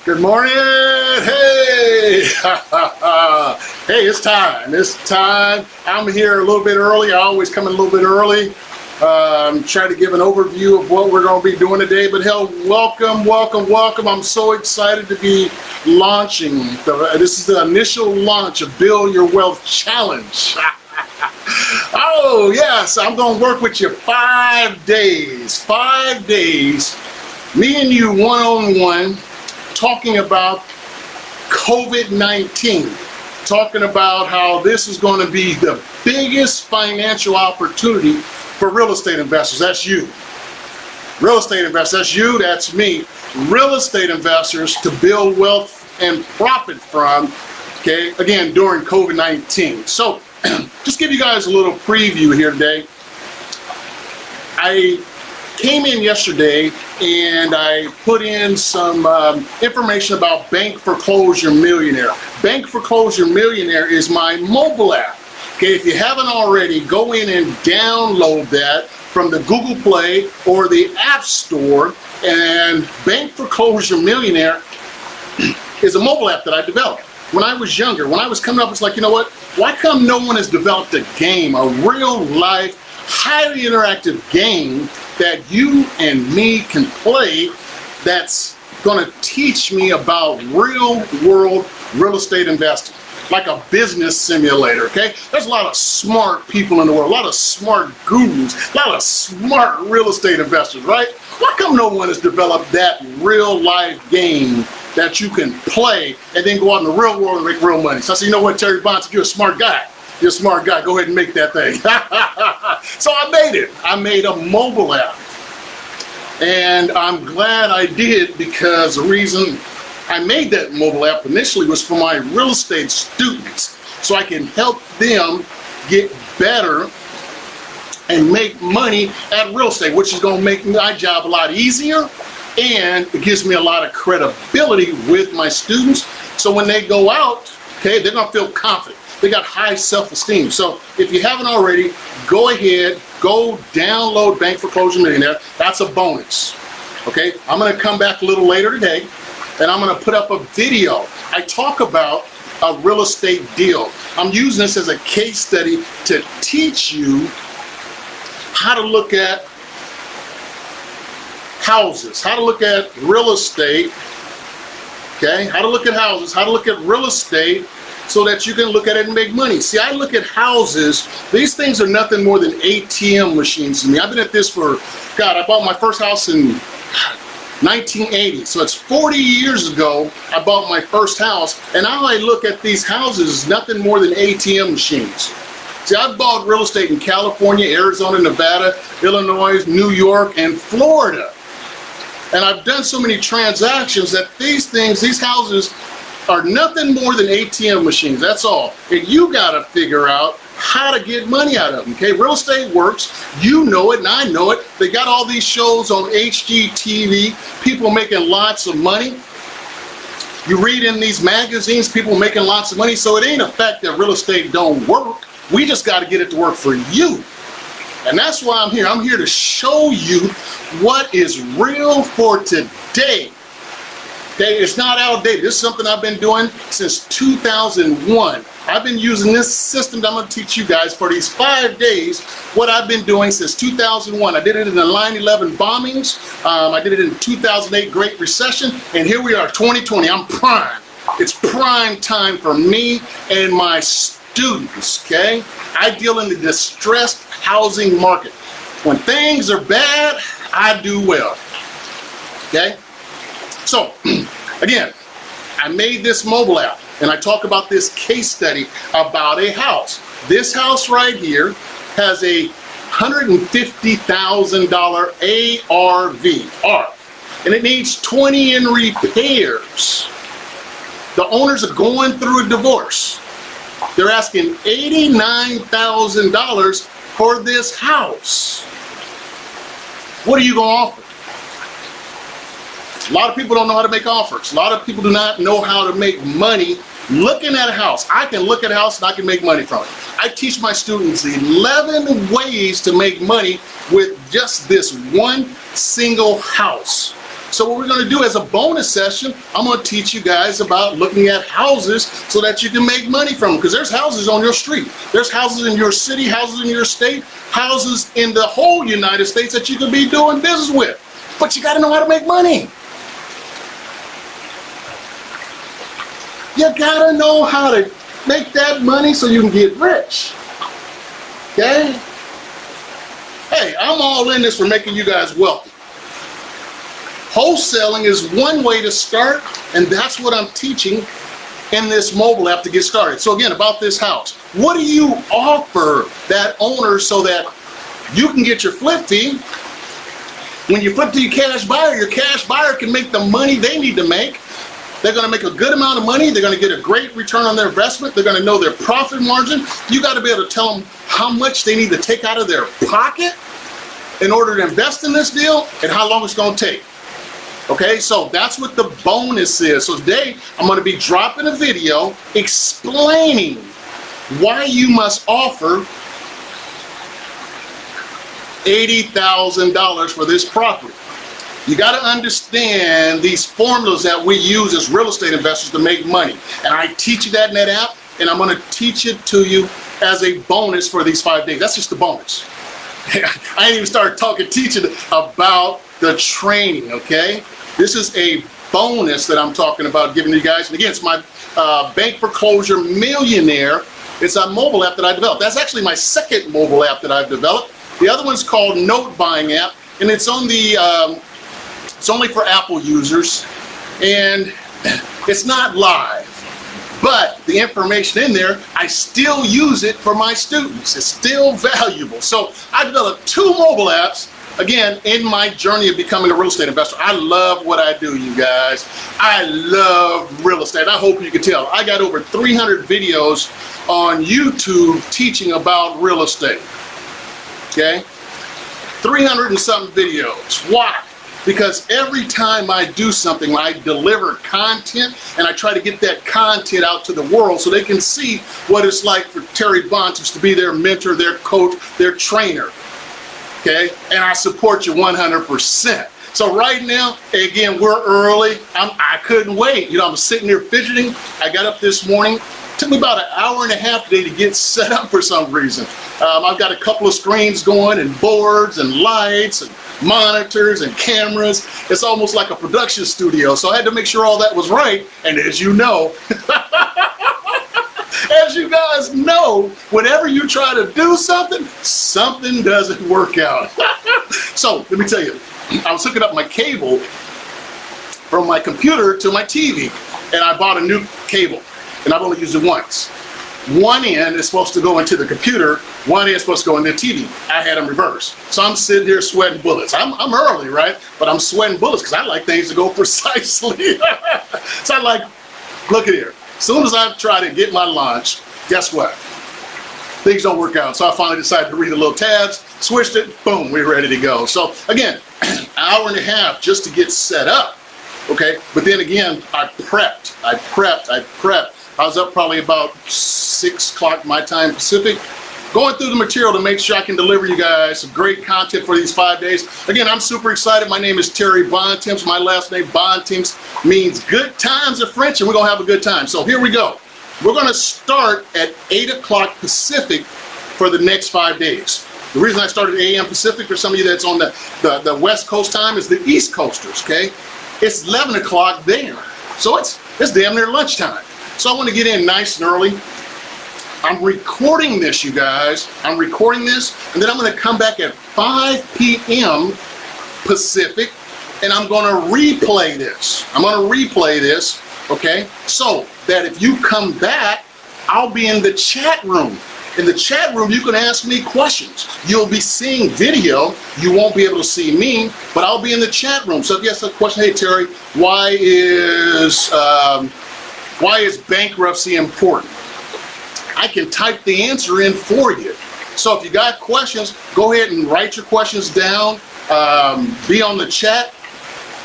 Good morning. Hey. Hey, it's time. It's time. I'm here a little bit early. I always come in a little bit early. Try to give an overview of what we're going to be doing today. But hell, welcome. I'm so excited to be launching. This is the initial launch of Build Your Wealth Challenge. Oh, yes. I'm going to work with you 5 days. 5 days. Me and you one-on-one. Talking about COVID-19, talking about how this is going to be the biggest financial opportunity for real estate investors. That's you. Real estate investors, that's you, that's me. Real estate investors to build wealth and profit from, okay, again, during COVID-19. So, just give you guys a little preview here today. I came in yesterday and I put in some information about Bank Foreclosure Millionaire. Bank Foreclosure Millionaire is my mobile app. Okay, if you haven't already, go in and download that from the Google Play or the App Store. And Bank Foreclosure Millionaire is a mobile app that I developed. When I was younger, when I was coming up, it's like, you know what? Why come no one has developed a game, a real life, highly interactive game that you and me can play that's going to teach me about real world real estate investing, like a business simulator, okay? There's a lot of smart people in the world, a lot of smart gurus, a lot of smart real estate investors, right? Why come no one has developed that real life game that you can play and then go out in the real world and make real money? So I said, you know what, Terry Bonds, you're a smart guy. You're a smart guy. Go ahead and make that thing. So I made it. I made a mobile app. And I'm glad I did, because the reason I made that mobile app initially was for my real estate students, so I can help them get better and make money at real estate, which is going to make my job a lot easier, and it gives me a lot of credibility with my students. So when they go out, okay, they're going to feel confident. They got high self-esteem. So if you haven't already, go ahead, go download Bank Foreclosure Millionaire. That's a bonus. Okay, I'm going to come back a little later today, and I'm going to put up a video. I talk about a real estate deal. I'm using this as a case study to teach you how to look at houses, how to look at real estate, okay, how to look at houses, how to look at real estate, so that you can look at it and make money. See, I look at houses, these things are nothing more than ATM machines to me. I've been at this for, God, I bought my first house in 1980. So it's 40 years ago I bought my first house, and now I look at these houses as nothing more than ATM machines. See, I've bought real estate in California, Arizona, Nevada, Illinois, New York, and Florida. And I've done so many transactions that these things, these houses, are nothing more than ATM machines. That's all. And you got to figure out how to get money out of them. Okay, real estate works. You know it, and I know it. They got all these shows on HGTV. People making lots of money. You read in these magazines, people making lots of money. So it ain't a fact that real estate don't work. We just got to get it to work for you. And that's why I'm here. I'm here to show you what is real for today. Okay, it's not outdated. This is something I've been doing since 2001. I've been using this system that I'm going to teach you guys for these 5 days, what I've been doing since 2001. I did it in the 9/11 bombings. I did it in the 2008 Great Recession. And here we are, 2020. I'm prime. It's prime time for me and my students, okay? I deal in the distressed housing market. When things are bad, I do well, okay? So, again, I made this mobile app, and I talk about this case study about a house. This house right here has a $150,000 ARV, and it needs 20 in repairs. The owners are going through a divorce. They're asking $89,000 for this house. What are you going to offer? A lot of people don't know how to make offers. A lot of people do not know how to make money looking at a house. I can look at a house and I can make money from it. I teach my students 11 ways to make money with just this one single house. So what we're going to do as a bonus session, I'm going to teach you guys about looking at houses so that you can make money from them. Because there's houses on your street. There's houses in your city, houses in your state, houses in the whole United States that you could be doing business with. But you got to know how to make money. You got to know how to make that money so you can get rich. Okay? Hey, I'm all in this for making you guys wealthy. Wholesaling is one way to start, and that's what I'm teaching in this mobile app to get started. So again, about this house, what do you offer that owner so that you can get your flip fee? When you flip to your cash buyer can make the money they need to make. They're going to make a good amount of money. They're going to get a great return on their investment. They're going to know their profit margin. You got to be able to tell them how much they need to take out of their pocket in order to invest in this deal and how long it's going to take. Okay, so that's what the bonus is. So today, I'm going to be dropping a video explaining why you must offer $80,000 for this property. You got to understand these formulas that we use as real estate investors to make money. And I teach you that in that app, and I'm going to teach it to you as a bonus for these 5 days. That's just the bonus. I ain't even started teaching about the training, okay? This is a bonus that I'm talking about giving you guys. And again, it's my Bank Foreclosure Millionaire. It's a mobile app that I developed. That's actually my second mobile app that I've developed. The other one's called Note Buying App, and it's on the it's only for Apple users, and it's not live. But the information in there, I still use it for my students. It's still valuable. So I developed 2 mobile apps, again, in my journey of becoming a real estate investor. I love what I do, you guys. I love real estate. I hope you can tell. I got over 300 videos on YouTube teaching about real estate. Okay? 300 and something videos. Why? Because every time I do something, I deliver content, and I try to get that content out to the world so they can see what it's like for Terry Bontemps to be their mentor, their coach, their trainer. Okay? And I support you 100%. So right now, again, we're early. I couldn't wait. I'm sitting here fidgeting. I got up this morning. It took me about an hour and a half today to get set up for some reason. I've got a couple of screens going, and boards and lights and monitors and cameras. It's almost like a production studio. So I had to make sure all that was right. And as you know, as you guys know, whenever you try to do something, something doesn't work out. So let me tell you, I was hooking up my cable from my computer to my TV, and I bought a new cable, and I've only used it once. One end is supposed to go into the computer, one end is supposed to go into the TV. I had them reversed. So I'm sitting here sweating bullets. I'm early, right? But I'm sweating bullets because I like things to go precisely. So I like, look at here. As soon as I try to get my lunch, guess what? Things don't work out. So I finally decided to read the little tabs, switched it, boom, we're ready to go. So again, an hour and a half just to get set up, okay? But then again, I prepped. I was up probably about 6 o'clock my time Pacific, going through the material to make sure I can deliver you guys some great content for these 5 days. Again, I'm super excited. My name is Terry Bontemps. My last name, Bontemps, means good times in French, and we're going to have a good time. So here we go. We're going to start at 8 o'clock Pacific for the next 5 days. The reason I started at AM Pacific, for some of you that's on the West Coast time, is the East Coasters, okay? It's 11 o'clock there. So it's damn near lunchtime. So I want to get in nice and early. I'm recording this, you guys. I'm recording this, and then I'm going to come back at 5 p.m. Pacific, and I'm going to replay this. Okay? So that if you come back, I'll be in the chat room. In the chat room, you can ask me questions. You'll be seeing video. You won't be able to see me, but I'll be in the chat room. So if you ask a question, hey, Terry, why is bankruptcy important? I can type the answer in for you. So if you got questions, go ahead and write your questions down. Be on the chat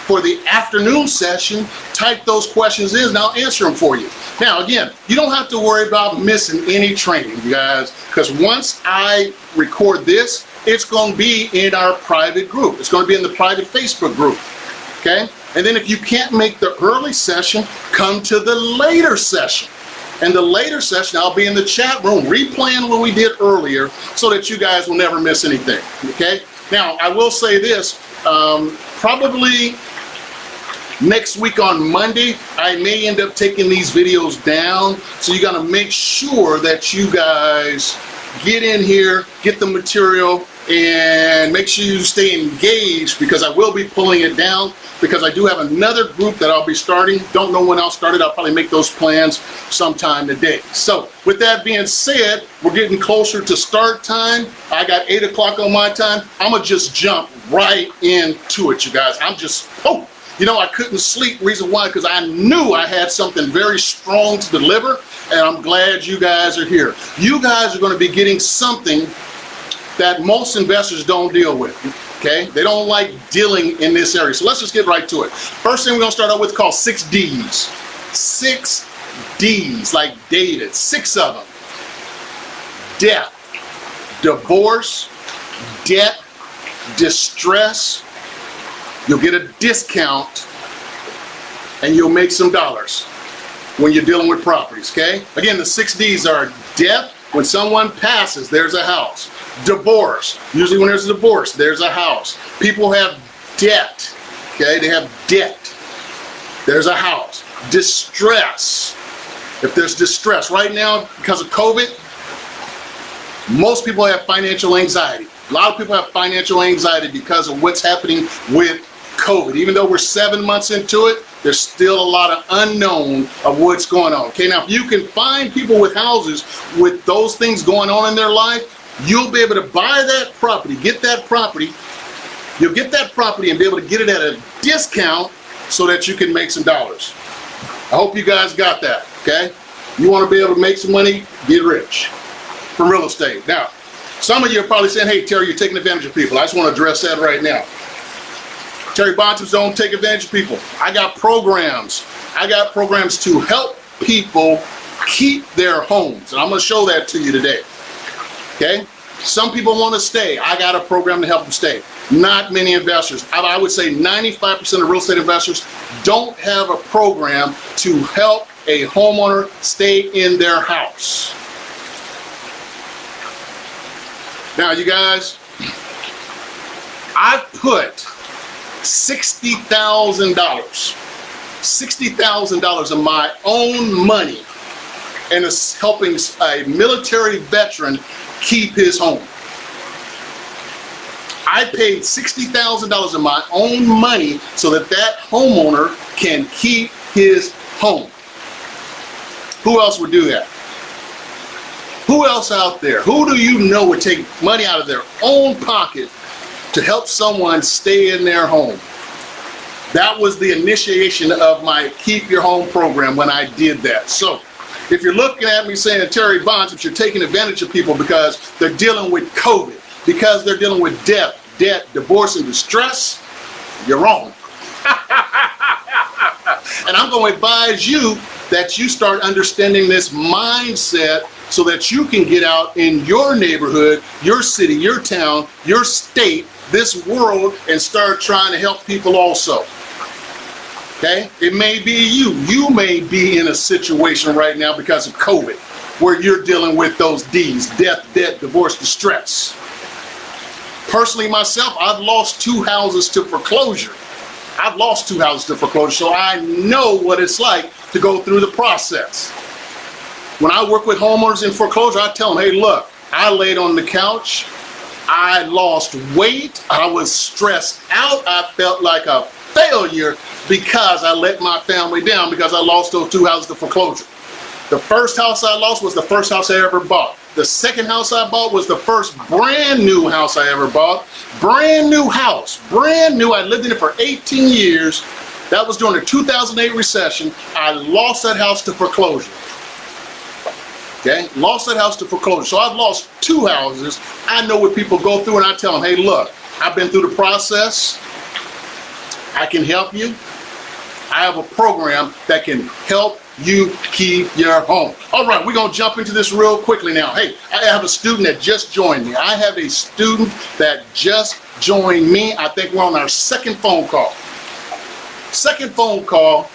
for the afternoon session. Type those questions in and I'll answer them for you. Now again, you don't have to worry about missing any training, you guys, because once I record this, it's going to be in our private group. It's going to be in the private Facebook group. Okay? And then if you can't make the early session, come to the later session. And the later session, I'll be in the chat room replaying what we did earlier so that you guys will never miss anything, okay? Now, I will say this, probably next week on Monday, I may end up taking these videos down. So you gotta make sure that you guys get in here, get the material, and make sure you stay engaged, because I will be pulling it down, because I do have another group that I'll be starting. Don't know when I'll start it. I'll probably make those plans sometime today. So with that being said, we're getting closer to start time. I got 8 o'clock on my time. I'm gonna just jump right into it, you guys. You know, I couldn't sleep. Reason why? Because I knew I had something very strong to deliver, and I'm glad you guys are here. You guys are going to be getting something that most investors don't deal with, okay? They don't like dealing in this area. So let's just get right to it. First thing we're going to start out with is called 6 Ds. 6 Ds, like David, 6 of them. Death, divorce, debt, distress. You'll get a discount and you'll make some dollars when you're dealing with properties, okay? Again, the 6 Ds are death. When someone passes, there's a house. Divorce, usually when there's a divorce, there's a house. People have debt, okay? They have debt. There's a house. Distress, if there's distress. Right now, because of COVID, most people have financial anxiety. A lot of people have financial anxiety because of what's happening with COVID. Even though we're 7 months into it, there's still a lot of unknown of what's going on. Okay, now if you can find people with houses with those things going on in their life, you'll be able to buy that property, get that property. You'll get that property and be able to get it at a discount so that you can make some dollars. I hope you guys got that, okay? You want to be able to make some money, get rich from real estate. Now, some of you are probably saying, hey, Terry, you're taking advantage of people. I just want to address that right now. Terry Bontemps don't take advantage of people. I got programs. I got programs to help people keep their homes. And I'm going to show that to you today. Okay? Some people want to stay. I got a program to help them stay. Not many investors. I would say 95% of real estate investors don't have a program to help a homeowner stay in their house. Now, you guys, I've put $60,000 of my own money and is helping a military veteran keep his home. I paid $60,000 of my own money so that that homeowner can keep his home. Who else would do that? Who else out there? Who do you know would take money out of their own pocket to help someone stay in their home? That was the initiation of my Keep Your Home program when I did that. So if you're looking at me saying, Terry Bontemps, you're taking advantage of people because they're dealing with COVID, because they're dealing with death, debt, divorce, and distress, you're wrong. And I'm going to advise you that you start understanding this mindset so that you can get out in your neighborhood, your city, your town, your state, this world, and start trying to help people also. Okay? It may be you. You may be in a situation right now because of COVID where you're dealing with those D's, death, debt, divorce, distress. Personally, myself, I've lost 2 houses to foreclosure. I've lost 2 houses to foreclosure, so I know what it's like to go through the process. When I work with homeowners in foreclosure, I tell them, hey, look, I laid on the couch, I lost weight, I was stressed out, I felt like a failure because I let my family down because I lost those 2 houses to foreclosure. The first house I lost was the first house I ever bought. The second house I bought was the first brand new house I ever bought. Brand new house, brand new. I lived in it for 18 years. That was during the 2008 recession. I lost that house to foreclosure. Okay, lost that house to foreclosure. So I've lost 2 houses. I know what people go through, and I tell them, hey, look, I've been through the process. I can help you. I have a program that can help you keep your home. All right, we're going to jump into this real quickly now. Hey, I have a student that just joined me. I have a student that just joined me. I think we're on our 2nd phone call. Second phone call,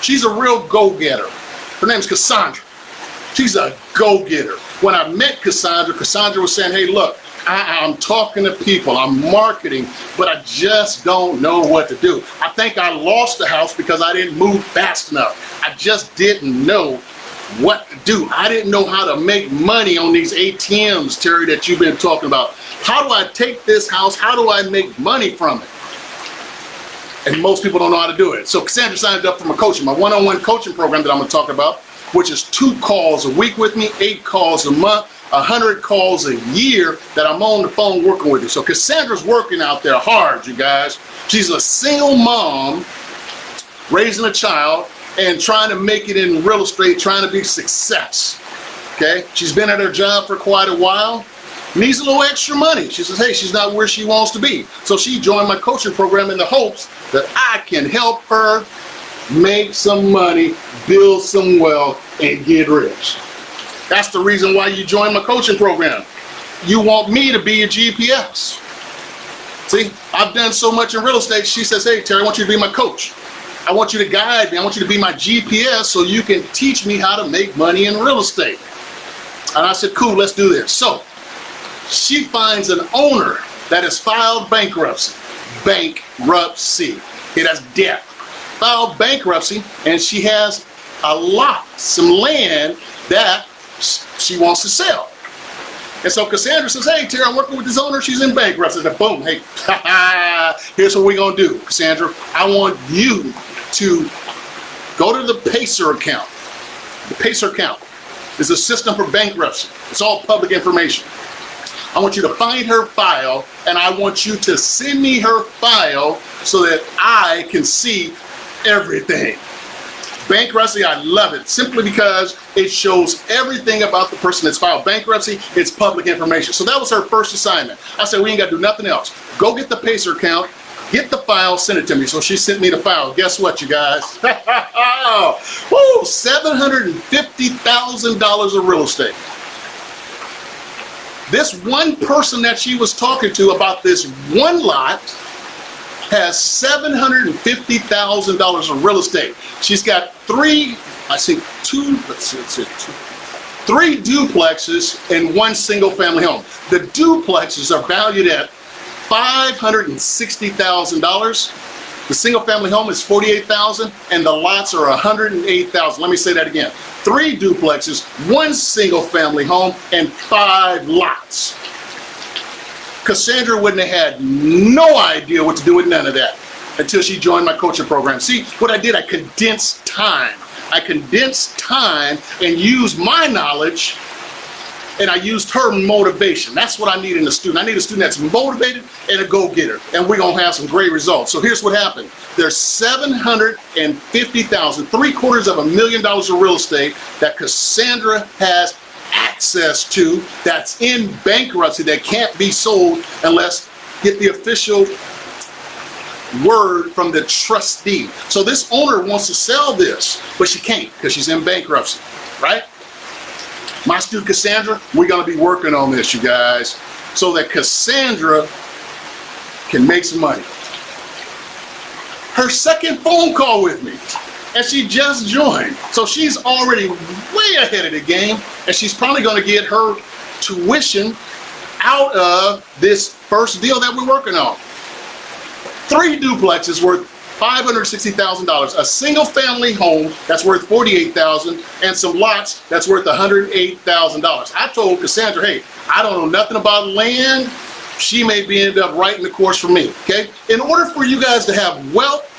she's a real go-getter. Her name's Cassandra. She's a go-getter. When I met Cassandra, Cassandra was saying, hey, look, I'm talking to people, I'm marketing, but I just don't know what to do. I think I lost the house because I didn't move fast enough. I just didn't know what to do. I didn't know how to make money on these ATMs, Terry, that you've been talking about. How do I take this house? How do I make money from it? And most people don't know how to do it. So Cassandra signed up for my coaching, my one-on-one coaching program that I'm going to talk about, which is 2 calls a week with me, 8 calls a month, 100 calls a year that I'm on the phone working with you. So Cassandra's working out there hard, you guys. She's a single mom raising a child and trying to make it in real estate, trying to be success. Okay? She's been at her job for quite a while, needs a little extra money. She says, hey, she's not where she wants to be. So she joined my coaching program in the hopes that I can help her make some money, build some wealth, and get rich. That's the reason why you join my coaching program. You want me to be your GPS. See, I've done so much in real estate. She says, hey, Terry, I want you to be my coach. I want you to guide me. I want you to be my GPS so you can teach me how to make money in real estate. And I said, cool, let's do this. So she finds an owner that has filed bankruptcy. Bankruptcy. It has debt. Filed bankruptcy, and she has a lot, some land that she wants to sell. And so Cassandra says, hey, Terry, I'm working with this owner. She's in bankruptcy. And boom, hey, here's what we're going to do, Cassandra. I want you to go to the Pacer account. The Pacer account is a system for bankruptcy. It's all public information. I want you to find her file, and I want you to send me her file so that I can see everything. Bankruptcy, I love it simply because it shows everything about the person that's filed bankruptcy. It's public information. So that was her first assignment. I said, we ain't got to do nothing else. Go get the Pacer account, get the file, send it to me. So she sent me the file. Guess what, you guys? Woo, $750,000 of real estate. This one person that she was talking to about this one lot has $750,000 of real estate. She's got 3 duplexes and 1 single family home. The duplexes are valued at $560,000. The single family home is $48,000 and the lots are $108,000. Let me say that again. 3 duplexes, 1 single family home, and 5 lots. Cassandra wouldn't have had no idea what to do with none of that until she joined my coaching program. See, what I did, I condensed time. I condensed time and used my knowledge, and I used her motivation. That's what I need in a student. I need a student that's motivated and a go-getter, and we're going to have some great results. So here's what happened. There's $750,000, $750,000 of real estate that Cassandra has access to that's in bankruptcy that can't be sold unless get the official word from the trustee. So this owner wants to sell this, but she can't because she's in bankruptcy, right? My student Cassandra, we're going to be working on this, you guys, so that Cassandra can make some money. Her second phone call with me, and she just joined. So she's already way ahead of the game, and she's probably going to get her tuition out of this first deal that we're working on. 3 duplexes worth $560,000, a single family home that's worth $48,000, and some lots that's worth $108,000. I told Cassandra, hey, I don't know nothing about land. She may be end up writing the course for me, okay? In order for you guys to have wealth,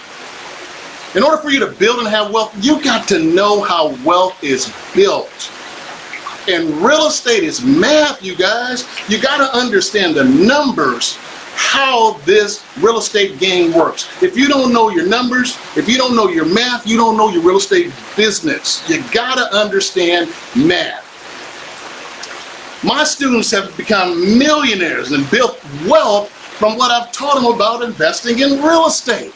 in order for you to build and have wealth, you got to know how wealth is built. And real estate is math, you guys. You got to understand the numbers, how this real estate game works. If you don't know your numbers, if you don't know your math, you don't know your real estate business. You got to understand math. My students have become millionaires and built wealth from what I've taught them about investing in real estate.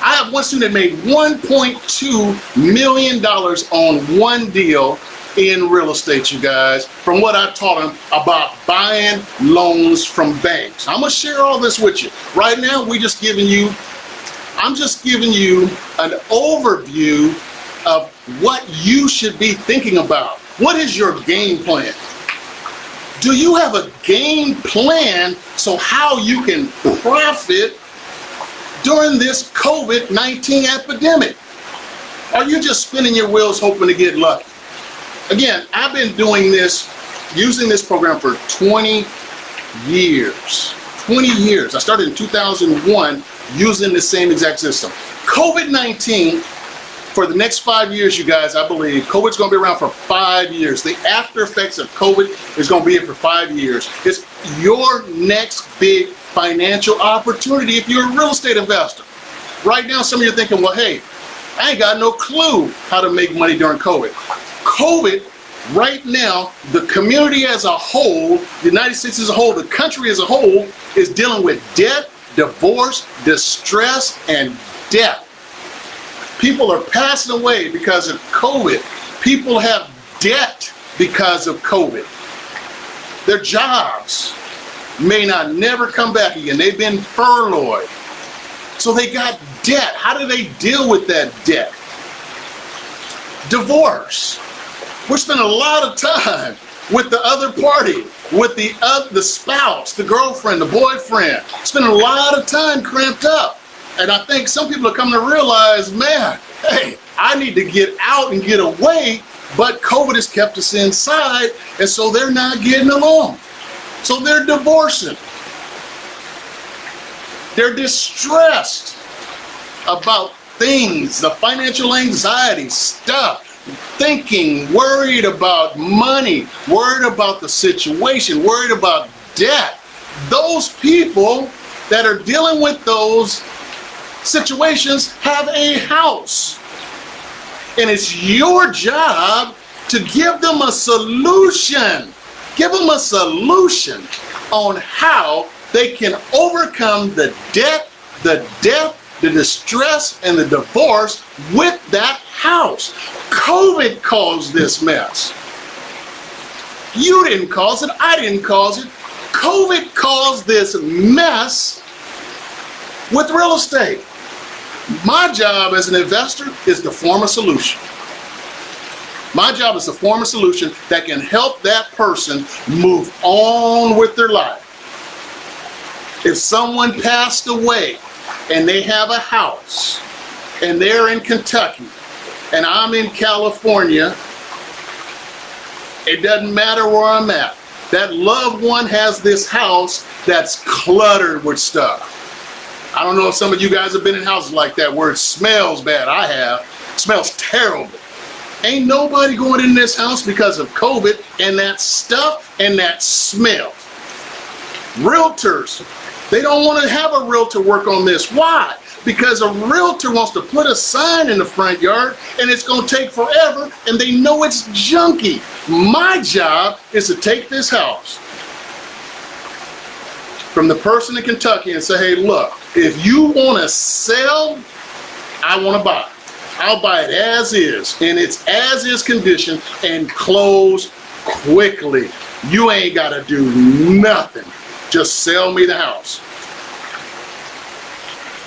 I have one student that made $1.2 million on one deal in real estate, you guys, from what I taught them about buying loans from banks. I'm going to share all this with you. Right now, we're just giving you, I'm just giving you an overview of what you should be thinking about. What is your game plan? Do you have a game plan so how you can profit during this COVID-19 epidemic? Are you just spinning your wheels hoping to get lucky? Again, I've been doing this, using this program for 20 years. 20 years. I started in 2001 using the same exact system. COVID-19, for the next 5 years, you guys, I believe, COVID's going to be around for 5 years. The after effects of COVID is going to be here for 5 years. It's your next big financial opportunity if you're a real estate investor. Right now, some of you are thinking, well, hey, I ain't got no clue how to make money during COVID. COVID, right now, the community as a whole, the United States as a whole, the country as a whole, is dealing with debt, divorce, distress, and death. People are passing away because of COVID. People have debt because of COVID. Their jobs may not never come back again. They've been furloughed. So they got debt. How do they deal with that debt? Divorce. We're spending a lot of time with the other party, with the spouse, the girlfriend, the boyfriend. Spending a lot of time cramped up. And I think some people are coming to realize, man, hey, I need to get out and get away, but COVID has kept us inside, and so they're not getting along. So they're divorcing. They're distressed about things, the financial anxiety stuff, thinking, worried about money, worried about the situation, worried about debt. Those people that are dealing with those situations have a house. And it's your job to give them a solution. Give them a solution on how they can overcome the debt, the death, the distress, and the divorce with that house. COVID caused this mess. You didn't cause it. I didn't cause it. COVID caused this mess with real estate. My job as an investor is to form a solution. My job is to form a solution that can help that person move on with their life. If someone passed away and they have a house and they're in Kentucky and I'm in California, it doesn't matter where I'm at. That loved one has this house that's cluttered with stuff. I don't know if some of you guys have been in houses like that where it smells bad. I have. It smells terrible. Ain't nobody going in this house because of COVID and that stuff and that smell. Realtors, they don't want to have a realtor work on this. Why? Because a realtor wants to put a sign in the front yard and it's going to take forever and they know it's junky. My job is to take this house from the person in Kentucky and say, hey, look, if you want to sell, I want to buy. I'll buy it as is, in its as is condition, and close quickly. You ain't got to do nothing. Just sell me the house.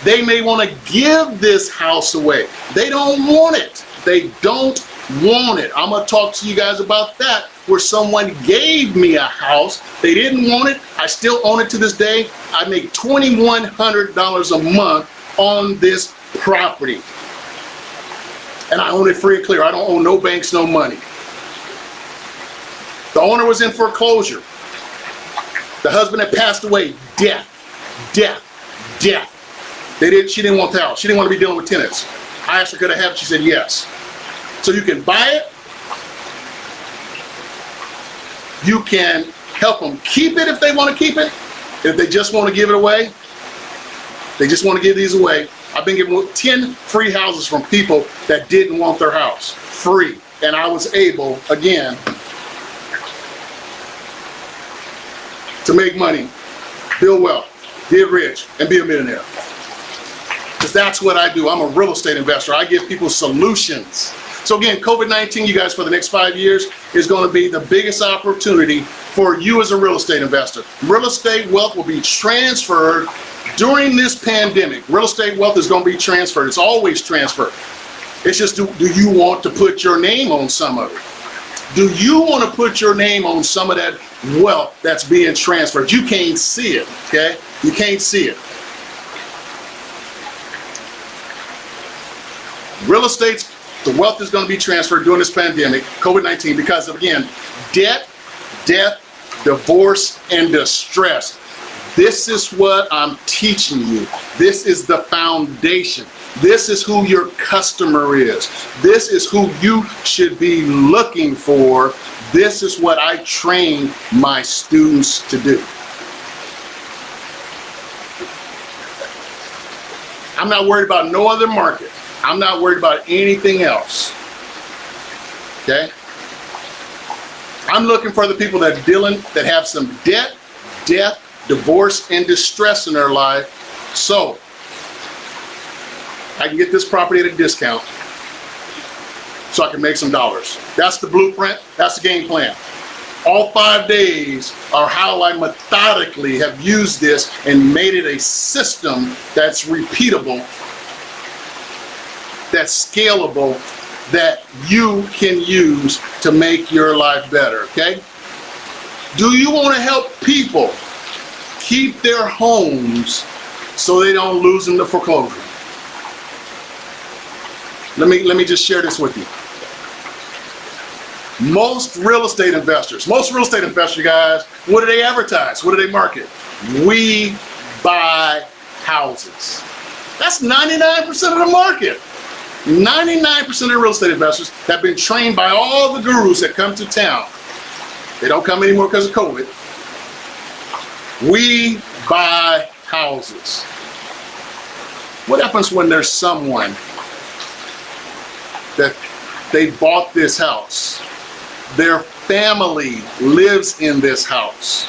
They may want to give this house away. They don't want it. They don't want it. I'm going to talk to you guys about that, where someone gave me a house. They didn't want it. I still own it to this day. I make $2,100 a month on this property. And I own it free and clear. I don't owe no banks, no money. The owner was in foreclosure. The husband had passed away. Death, death, death. She didn't want the house. She didn't want to be dealing with tenants. I asked her, could I have it? She said yes. So you can buy it. You can help them keep it if they want to keep it. If they just want to give it away, they just want to give these away. I've been given 10 free houses from people that didn't want their house. Free. And I was able, again, to make money, build wealth, get rich, and be a millionaire. Because that's what I do. I'm a real estate investor. I give people solutions. So again, COVID-19, you guys, for the next 5 years is going to be the biggest opportunity for you as a real estate investor. Real estate wealth will be transferred During this pandemic, real estate wealth is going to be transferred. It's always transferred. It's just, do you want to put your name on some of it? Do you want to put your name on some of that wealth that's being transferred? You can't see it, okay? You can't see it. Real estate's, the wealth is going to be transferred during this pandemic, COVID-19, because of, again, debt, death, divorce, and distress. This is what I'm teaching you. This is the foundation. This is who your customer is. This is who you should be looking for. This is what I train my students to do. I'm not worried about no other market. I'm not worried about anything else. Okay? I'm looking for the people that have some debt, death, divorce, and distress in their life, so I can get this property at a discount so I can make some dollars. That's the blueprint. That's the game plan. All 5 days are how I methodically have used this and made it a system that's repeatable, that's scalable, that you can use to make your life better, okay? Do you want to help people keep their homes so they don't lose them to foreclosure? Let me just share this with you. Most real estate investors, guys, what do they advertise? What do they market? We buy houses. That's 99% of the market. 99% of real estate investors have been trained by all the gurus that come to town. They don't come anymore because of COVID. We buy houses. What happens when there's someone that they bought this house? Their family lives in this house.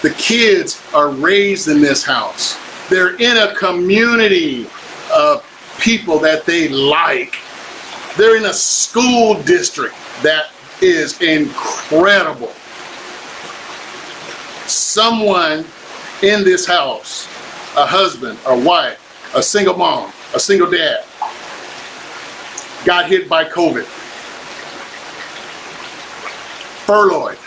The kids are raised in this house. They're in a community of people that they like. They're in a school district that is incredible. Someone in this house, a husband, a wife, a single mom, a single dad, got hit by COVID, furloughed.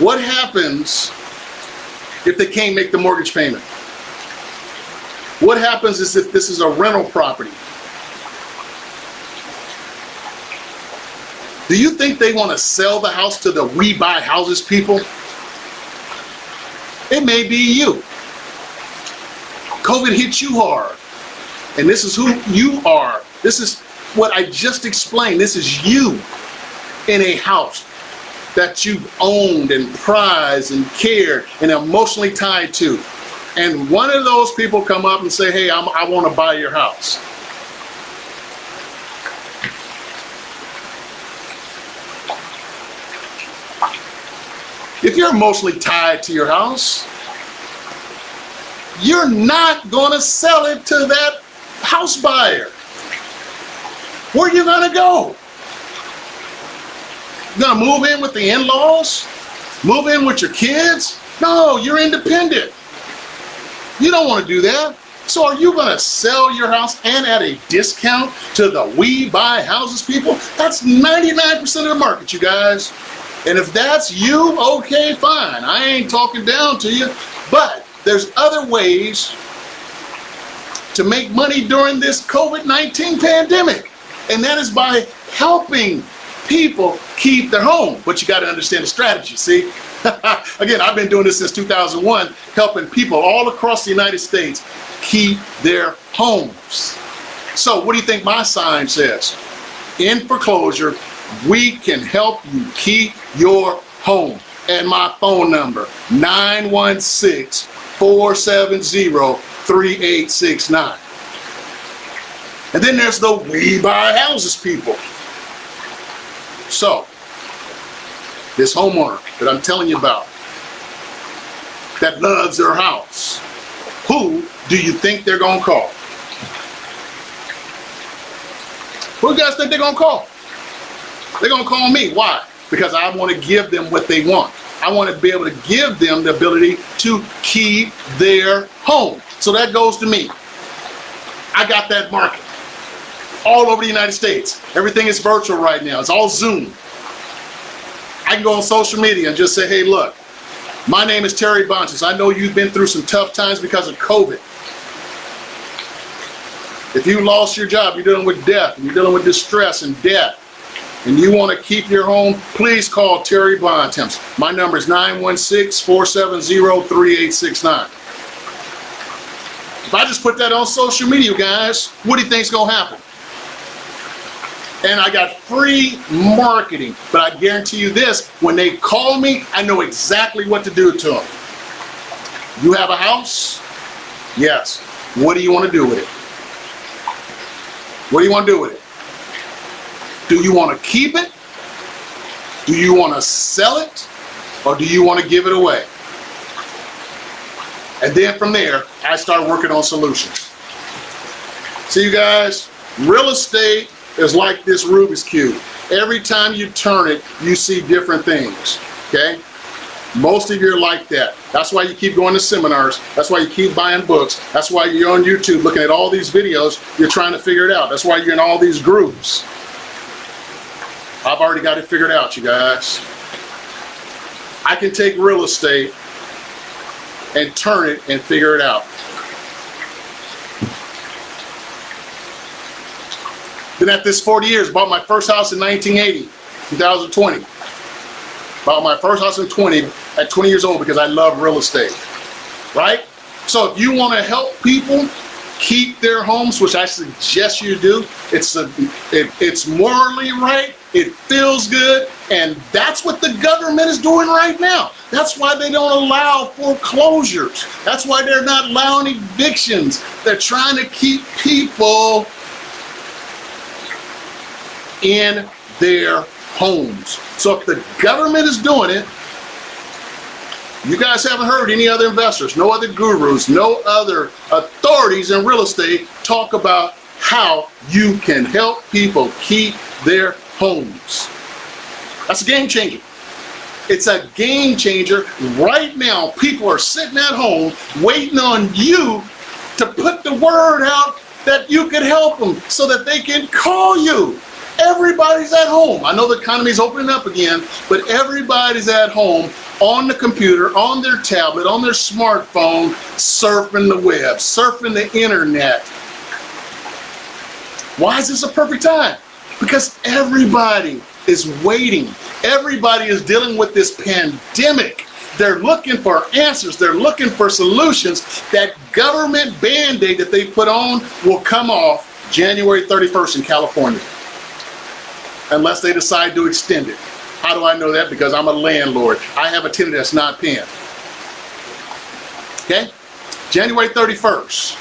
What happens if they can't make the mortgage payment? What happens is if this is a rental property? Do you think they want to sell the house to the we buy houses people? It may be you. COVID hit you hard. And this is who you are. This is what I just explained. This is you in a house that you've owned and prized and cared and emotionally tied to. And one of those people come up and say, hey, I want to buy your house. If you're emotionally tied to your house, you're not going to sell it to that house buyer. Where are you going to go? You're going to move in with the in-laws? Move in with your kids? No, you're independent. You don't want to do that. So are you going to sell your house and at a discount to the we buy houses people? That's 99% of the market, you guys. And if that's you, okay, fine. I ain't talking down to you. But there's other ways to make money during this COVID-19 pandemic. And that is by helping people keep their home. But you got to understand the strategy, see? Again, I've been doing this since 2001, helping people all across the United States keep their homes. So what do you think my sign says? In foreclosure, we can help you keep your home. And my phone number, 916-470-3869. And then there's the we buy houses people. So, this homeowner that I'm telling you about, that loves their house, who do you think they're going to call? Who do you guys think they're going to call? They're going to call me. Why? Because I want to give them what they want. I want to be able to give them the ability to keep their home. So that goes to me. I got that market all over the United States. Everything is virtual right now. It's all Zoom. I can go on social media and just say, hey, look, my name is Terry Bontes. I know you've been through some tough times because of COVID. If you lost your job, you're dealing with death, and you're dealing with distress and debt, and you want to keep your home, please call Terry Bontemps. My number is 916-470-3869. If I just put that on social media, guys, what do you think's going to happen? And I got free marketing, but I guarantee you this, when they call me, I know exactly what to do to them. You have a house? Yes. What do you want to do with it? What do you want to do with it? Do you want to keep it? Do you want to sell it? Or do you want to give it away? And then from there, I start working on solutions. See, you guys, real estate is like this Rubik's Cube. Every time you turn it, you see different things, okay? Most of you are like that. That's why you keep going to seminars. That's why you keep buying books. That's why you're on YouTube looking at all these videos. You're trying to figure it out. That's why you're in all these groups. I've already got it figured out, you guys. I can take real estate and turn it and figure it out. Been at this 40 years. Bought my first house in 1980, 2020. Bought my first house at 20 years old because I love real estate, right? So if you want to help people keep their homes, which I suggest you do, it's morally right, it feels good, and that's what the government is doing right now. That's why they don't allow foreclosures. That's why they're not allowing evictions. They're trying to keep people in their homes. So if the government is doing it, you guys haven't heard any other investors, no other gurus, no other authorities in real estate talk about how you can help people keep their homes. That's a game changer. It's a game changer. Right now, people are sitting at home waiting on you to put the word out that you could help them so that they can call you. Everybody's at home. I know the economy's opening up again, but everybody's at home on the computer, on their tablet, on their smartphone, surfing the web, surfing the internet. Why is this a perfect time? Because everybody is waiting. Everybody is dealing with this pandemic. They're looking for answers. They're looking for solutions. That government Band-Aid that they put on will come off January 31st in California, unless they decide to extend it. How do I know that? Because I'm a landlord. I have a tenant that's not paying. Okay? January 31st.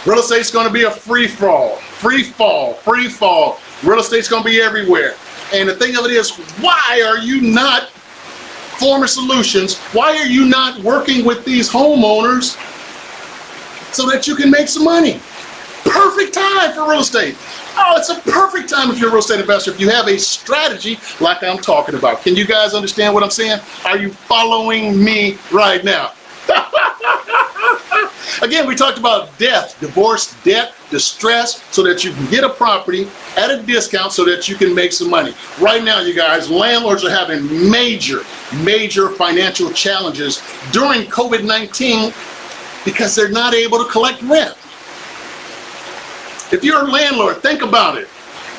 Real estate's going to be a free fall. Free fall. Free fall. Real estate's going to be everywhere. And the thing of it is, why are you not forming solutions? Why are you not working with these homeowners so that you can make some money? Perfect time for real estate. Oh, it's a perfect time if you're a real estate investor, if you have a strategy like I'm talking about. Can you guys understand what I'm saying? Are you following me right now? Again, we talked about death, divorce, debt, distress, so that you can get a property at a discount so that you can make some money. Right now, you guys, landlords are having major financial challenges during COVID-19 because they're not able to collect rent. If you're a landlord, think about it.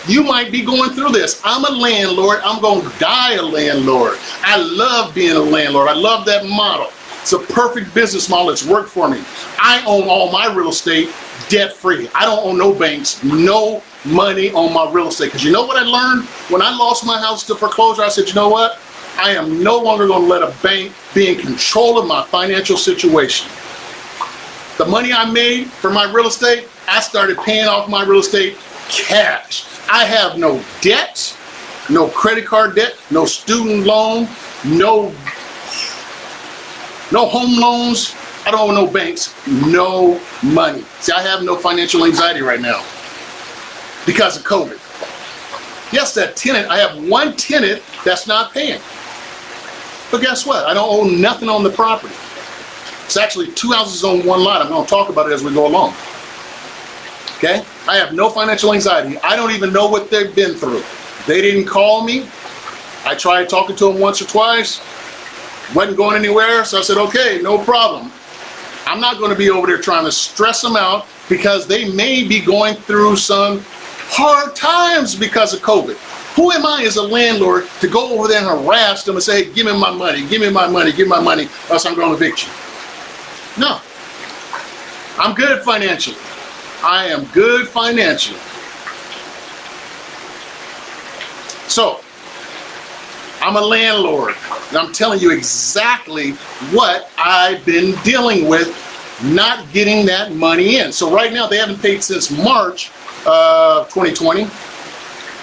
You might be going through this. I'm a landlord. I'm going to die a landlord. I love being a landlord. I love that model. It's a perfect business model. It's worked for me. I own all my real estate debt-free. I don't own no banks, no money on my real estate. Because you know what I learned? When I lost my house to foreclosure, I said, you know what? I am no longer going to let a bank be in control of my financial situation. The money I made for my real estate, I started paying off my real estate cash. I have no debt, no credit card debt, no student loan, no home loans. I don't owe no banks, no money. See, I have no financial anxiety right now because of COVID. Yes, that tenant, I have one tenant that's not paying. But guess what? I don't own nothing on the property. It's actually 2 houses on one lot. I'm going to talk about it as we go along. Okay? I have no financial anxiety. I don't even know what they've been through. They didn't call me. I tried talking to them once or twice. Wasn't going anywhere, so I said, okay, no problem. I'm not going to be over there trying to stress them out because they may be going through some hard times because of COVID. Who am I as a landlord to go over there and harass them and say, hey, give me my money, give me my money, give me my money, or else I'm going to evict you? No. I'm good financially. I am good financially. So, I'm a landlord, and I'm telling you exactly what I've been dealing with not getting that money in. So right now, they haven't paid since March of 2020.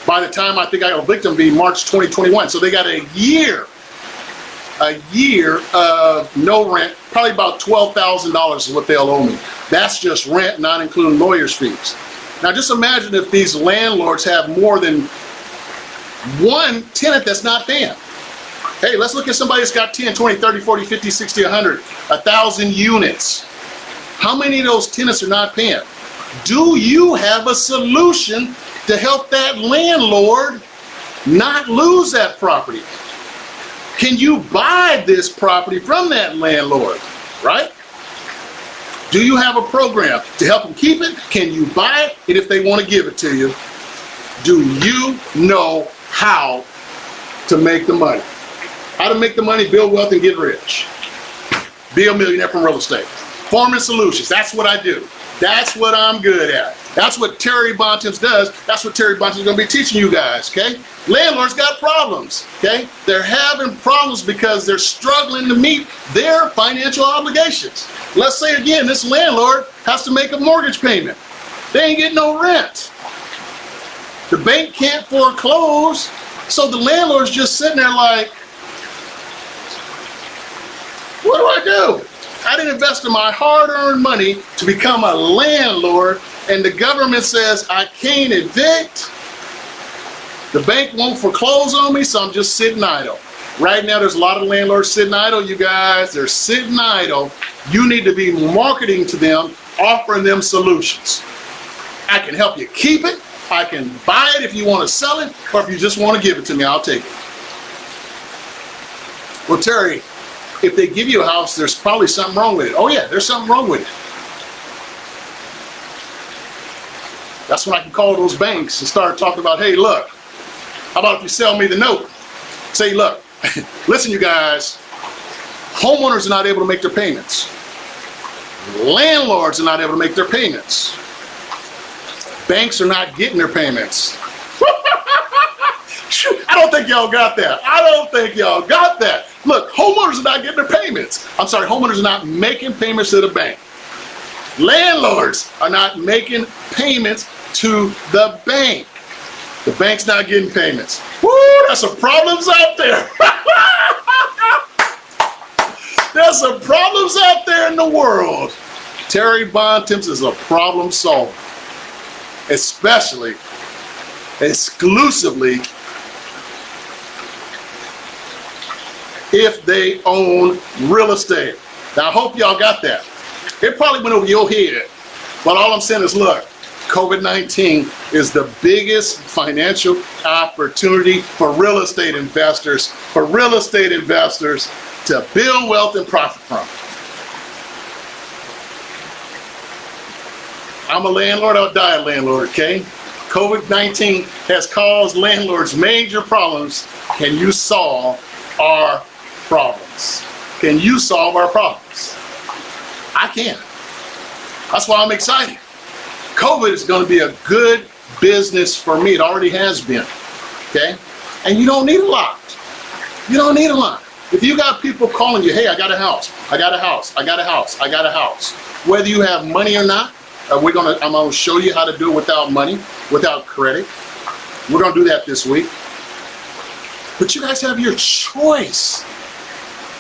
By the time I think I evict them, be March 2021. So they got a year of no rent, probably about $12,000 is what they'll owe me. That's just rent, not including lawyer's fees. Now just imagine if these landlords have more than one tenant that's not paying. Hey, let's look at somebody that's got 10, 20, 30, 40, 50, 60, 100, 1,000 units. How many of those tenants are not paying? Do you have a solution to help that landlord not lose that property? Can you buy this property from that landlord, right? Do you have a program to help them keep it? Can you buy it? And if they want to give it to you, do you know how to make the money? How to make the money, build wealth, and get rich. Be a millionaire from real estate. Farming solutions, that's what I do. That's what I'm good at. That's what Terry Bontemps does. That's what Terry Bontemps is going to be teaching you guys, okay? Landlords got problems, okay? They're having problems because they're struggling to meet their financial obligations. Let's say again, this landlord has to make a mortgage payment. They ain't getting no rent. The bank can't foreclose, so the landlord's just sitting there like, what do? I didn't invest in my hard-earned money to become a landlord, and the government says I can't evict. The bank won't foreclose on me, so I'm just sitting idle. Right now, there's a lot of landlords sitting idle, you guys. They're sitting idle. You need to be marketing to them, offering them solutions. I can help you keep it. I can buy it if you want to sell it, or if you just want to give it to me, I'll take it. Well, Terry, if they give you a house, there's probably something wrong with it. Oh yeah, there's something wrong with it. That's when I can call those banks and start talking about, hey, look, how about if you sell me the note? Say, look, listen, you guys, homeowners are not able to make their payments. Landlords are not able to make their payments. Banks are not getting their payments. I don't think y'all got that. I don't think y'all got that. Look, homeowners are not getting their payments. I'm sorry, homeowners are not making payments to the bank. Landlords are not making payments to the bank. The bank's not getting payments. Woo, there's some problems out there. There's some problems out there in the world. Terry Bontemps is a problem solver. Especially, exclusively, if they own real estate. Now, I hope y'all got that. It probably went over your head. But all I'm saying is, look, COVID-19 is the biggest financial opportunity for real estate investors, to build wealth and profit from. I'm a landlord, I'll die a landlord, okay? COVID-19 has caused landlords major problems. Can you solve our problems? Can you solve our problems? I can. That's why I'm excited. COVID is going to be a good business for me. It already has been, okay? And you don't need a lot. You don't need a lot. If you got people calling you, hey, I got a house, I got a house, I got a house, I got a house. Whether you have money or not, I'm going to show you how to do it without money, without credit. We're going to do that this week. But you guys have your choice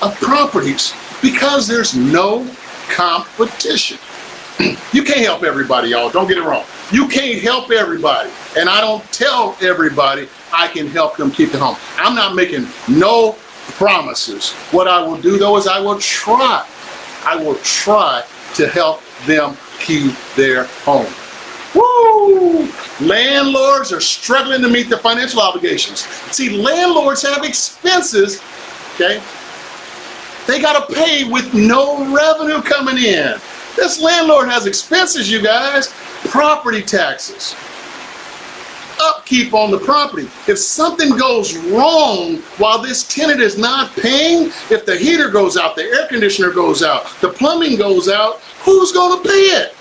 of properties because there's no competition. You can't help everybody, y'all. Don't get it wrong. You can't help everybody. And I don't tell everybody I can help them keep it home. I'm not making no promises. What I will do though is I will try to help them keep their home. Woo! Landlords are struggling to meet their financial obligations. See, landlords have expenses, okay? They gotta pay with no revenue coming in. This landlord has expenses, you guys. Property taxes, upkeep on the property. If something goes wrong while this tenant is not paying, if the heater goes out, the air conditioner goes out, the plumbing goes out, who's gonna pay it?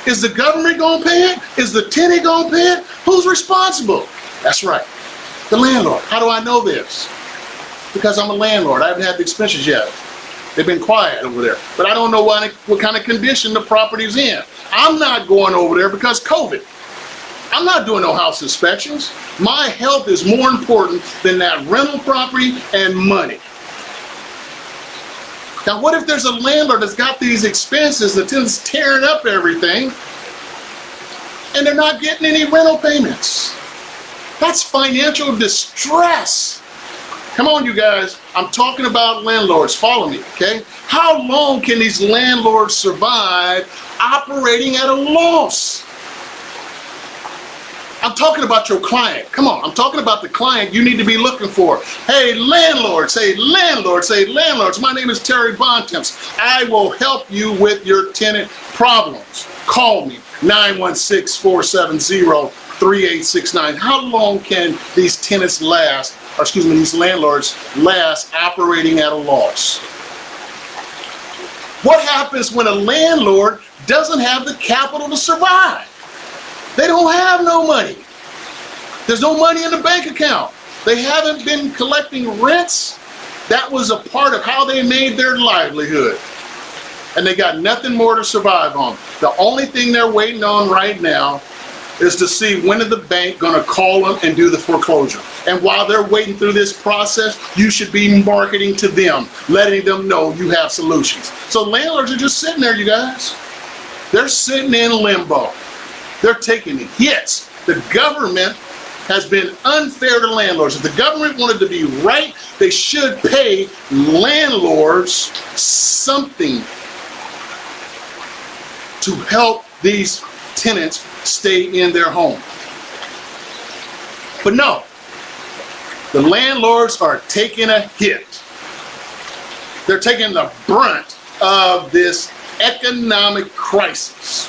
Is the government gonna pay it? Is the tenant gonna pay it? Who's responsible? That's right, the landlord. How do I know this? Because I'm a landlord. I haven't had the expenses yet. They've been quiet over there. But I don't know what kind of condition the property's in. I'm not going over there because COVID. I'm not doing no house inspections. My health is more important than that rental property and money. Now, what if there's a landlord that's got these expenses, the tenant's tearing up everything, and they're not getting any rental payments? That's financial distress. Come on, you guys. I'm talking about landlords. Follow me, okay? How long can these landlords survive operating at a loss? I'm talking about your client. Come on, I'm talking about the client you need to be looking for. Hey, landlords, say landlords, say landlords. My name is Terry Bontemps. I will help you with your tenant problems. Call me, 916-470-3869. How long can these tenants last, or excuse me, these landlords last operating at a loss? What happens when a landlord doesn't have the capital to survive? They don't have no money. There's no money in the bank account. They haven't been collecting rents. That was a part of how they made their livelihood. And they got nothing more to survive on. The only thing they're waiting on right now is to see when is the bank gonna call them and do the foreclosure. And while they're waiting through this process, you should be marketing to them, letting them know you have solutions. So landlords are just sitting there, you guys. They're sitting in limbo. They're taking hits. The government has been unfair to landlords. If the government wanted to be right, they should pay landlords something to help these tenants stay in their home. But no, the landlords are taking a hit. They're taking the brunt of this economic crisis.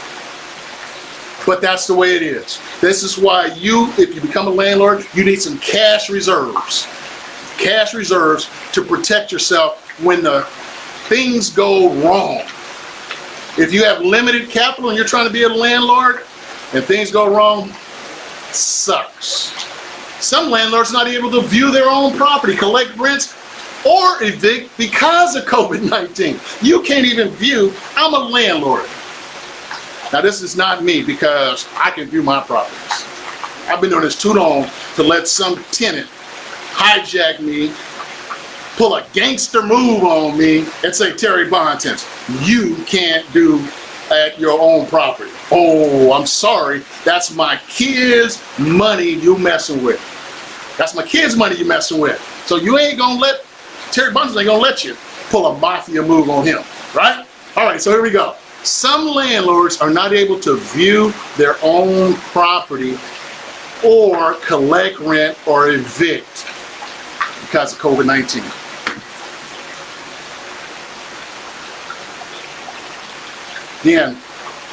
But that's the way it is. This is why if you become a landlord, you need some cash reserves. Cash reserves to protect yourself when the things go wrong. If you have limited capital and you're trying to be a landlord and things go wrong, sucks. Some landlords are not able to view their own property, collect rents, or evict because of COVID-19. You can't even view. I'm a landlord. Now this is not me because I can view my properties. I've been doing this too long to let some tenant hijack me, pull a gangster move on me, and say, Terry Bontemps, you can't do at your own property. Oh, I'm sorry. That's my kids' money you messing with. That's my kids' money you messing with. So you ain't gonna let, Terry Bontemps ain't gonna let you pull a mafia move on him, right? All right, so here we go. Some landlords are not able to view their own property or collect rent or evict because of COVID-19. Again,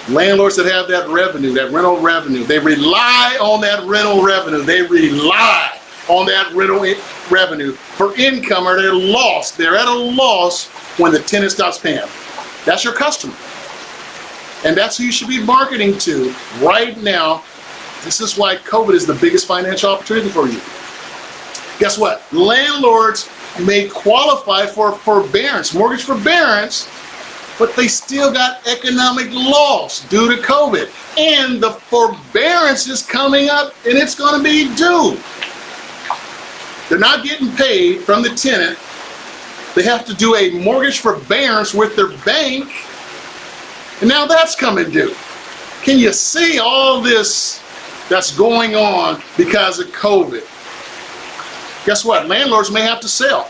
landlords that have that revenue, that rental revenue, they rely on that rental revenue. They rely on that rental revenue for income, or they're lost. They're at a loss when the tenant stops paying. That's your customer. And that's who you should be marketing to right now. This is why COVID is the biggest financial opportunity for you. Guess what? Landlords may qualify for forbearance, mortgage forbearance, but they still got economic loss due to COVID. And the forbearance is coming up and it's going to be due. They're not getting paid from the tenant. They have to do a mortgage forbearance with their bank. And now that's coming due. Can you see all this that's going on because of COVID? Guess what? Landlords may have to sell.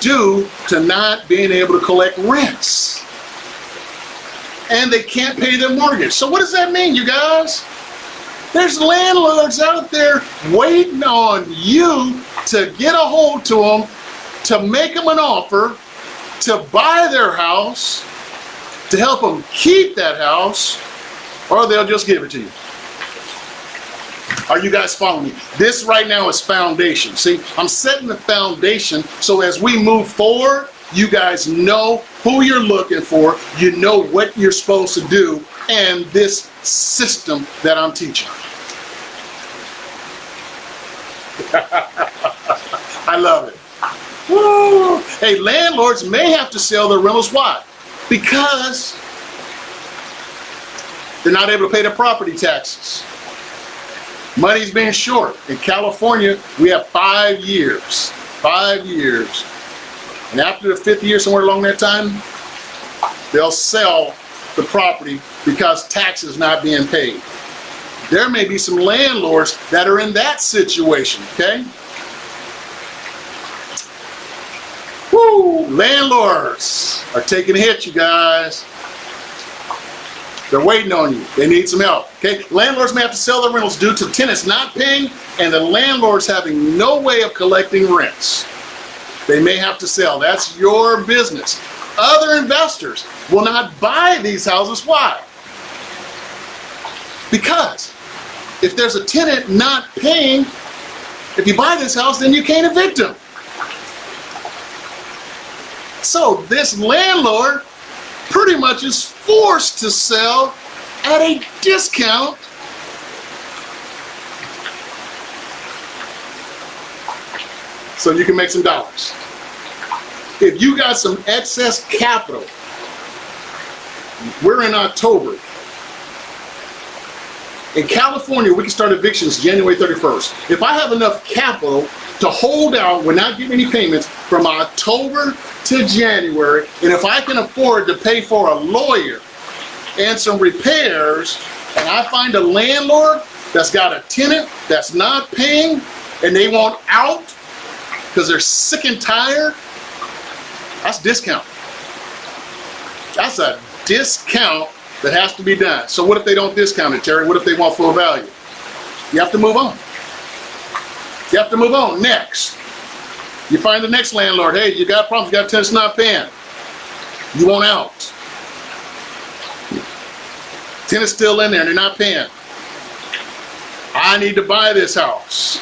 due to not being able to collect rents. And they can't pay their mortgage. So what does that mean, you guys? There's landlords out there waiting on you to get a hold to them, to make them an offer, to buy their house, to help them keep that house, or they'll just give it to you. Are you guys following me? This right now is foundation. See, I'm setting the foundation so as we move forward, you guys know who you're looking for, you know what you're supposed to do, and this system that I'm teaching. I love it. Woo. Hey, landlords may have to sell their rentals. Why? Because they're not able to pay their property taxes. Money's being short. In California, we have 5 years. 5 years. And after the 5th year, somewhere along that time, they'll sell the property because taxes not being paid. There may be some landlords that are in that situation, okay? Woo! Landlords are taking a hit, you guys. They're waiting on you. They need some help, okay? Landlords may have to sell their rentals due to tenants not paying and the landlords having no way of collecting rents. They may have to sell. That's your business. Other investors will not buy these houses. Why? Because if there's a tenant not paying, if you buy this house, then you can't evict them. So this landlord pretty much is forced to sell at a discount so you can make some dollars. If you got some excess capital, we're in October. In California, we can start evictions January 31st. If I have enough capital to hold out without getting any payments from October to January, and if I can afford to pay for a lawyer and some repairs, and I find a landlord that's got a tenant that's not paying and they want out because they're sick and tired, that's discount. That's a discount that has to be done. So what if they don't discount it, Terry? What if they want full value? You have to move on. You have to move on. Next, you find the next landlord. Hey, you got problems. You got tenants not paying. You want out. Tenant's still in there and they're not paying. I need to buy this house.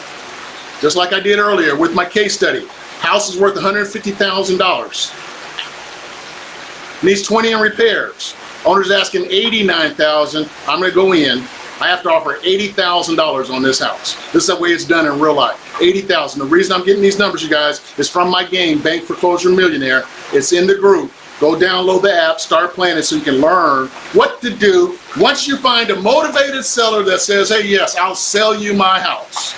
Just like I did earlier with my case study. House is worth $150,000. Needs 20 in repairs. Owner's asking $89,000. I'm going to go in. I have to offer $80,000 on this house. This is the way it's done in real life. $80,000. The reason I'm getting these numbers, you guys, is from my game, Bank Foreclosure Millionaire. It's in the group. Go download the app, start playing it so you can learn what to do once you find a motivated seller that says, hey, yes, I'll sell you my house.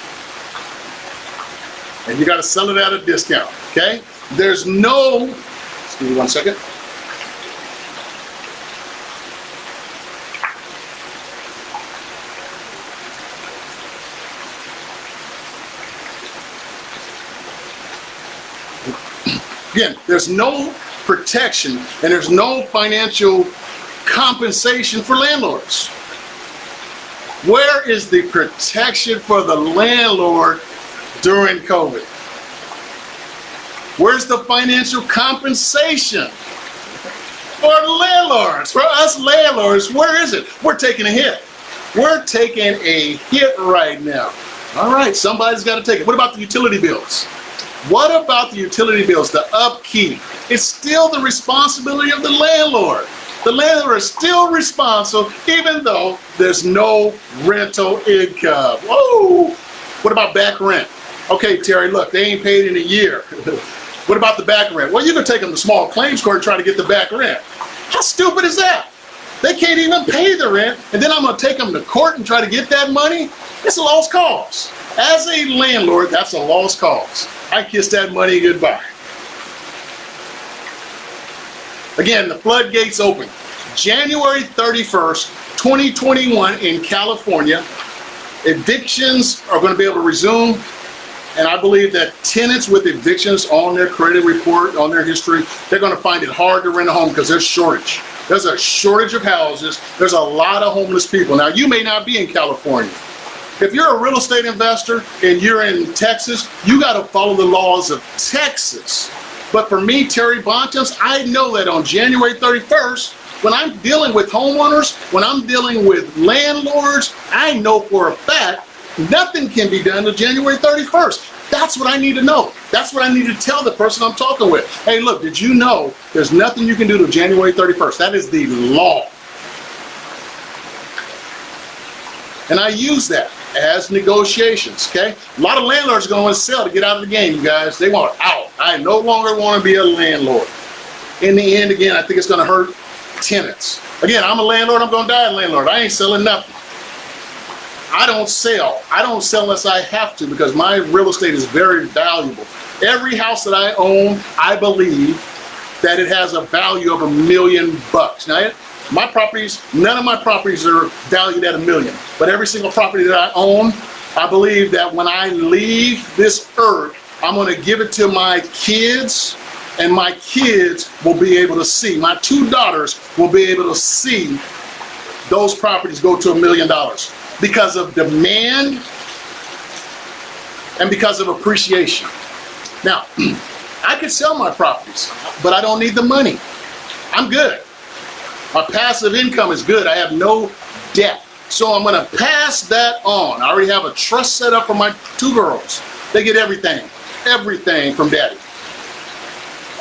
And you got to sell it at a discount, okay? There's no, excuse me one second. Again, there's no protection and there's no financial compensation for landlords. Where is the protection for the landlord during COVID? Where's the financial compensation for the landlords? For us landlords, where is it? We're taking a hit. We're taking a hit right now. All right, somebody's got to take it. What about the utility bills? What about the utility bills, the upkeep? It's still the responsibility of the landlord. The landlord is still responsible even though there's no rental income. Whoa! What about back rent? Okay, Terry, look, they ain't paid in a year. What about the back rent? Well, you can take them to small claims court and try to get the back rent. How stupid is that? They can't even pay the rent, and then I'm going to take them to court and try to get that money? It's a lost cause. As a landlord, that's a lost cause. I kiss that money goodbye. Again, the floodgates open. January 31st, 2021 in California. Evictions are going to be able to resume And I believe that tenants with evictions on their credit report, on their history, they're going to find it hard to rent a home because there's shortage. There's a shortage of houses. There's a lot of homeless people. Now, you may not be in California. If you're a real estate investor and you're in Texas, you got to follow the laws of Texas. But for me, Terry Bontemps, I know that on January 31st, when I'm dealing with homeowners, when I'm dealing with landlords, I know for a fact nothing can be done until January 31st. That's what I need to know. That's what I need to tell the person I'm talking with. Hey, look, did you know there's nothing you can do till January 31st? That is the law. And I use that as negotiations, okay? A lot of landlords are going to want to sell to get out of the game, you guys. They want out. I no longer want to be a landlord. In the end, again, I think it's going to hurt tenants. Again, I'm a landlord. I'm going to die a landlord. I ain't selling nothing. I don't sell. I don't sell unless I have to because my real estate is very valuable. Every house that I own, I believe that it has a value of $1 million. Now, my properties, none of my properties are valued at $1 million, but every single property that I own, I believe that when I leave this earth, I'm going to give it to my kids, and my kids will be able to see, my 2 daughters will be able to see those properties go to $1 million. Because of demand and because of appreciation. Now, I could sell my properties, but I don't need the money. I'm good. My passive income is good. I have no debt. So I'm going to pass that on. I already have a trust set up for my 2 girls. They get everything from daddy.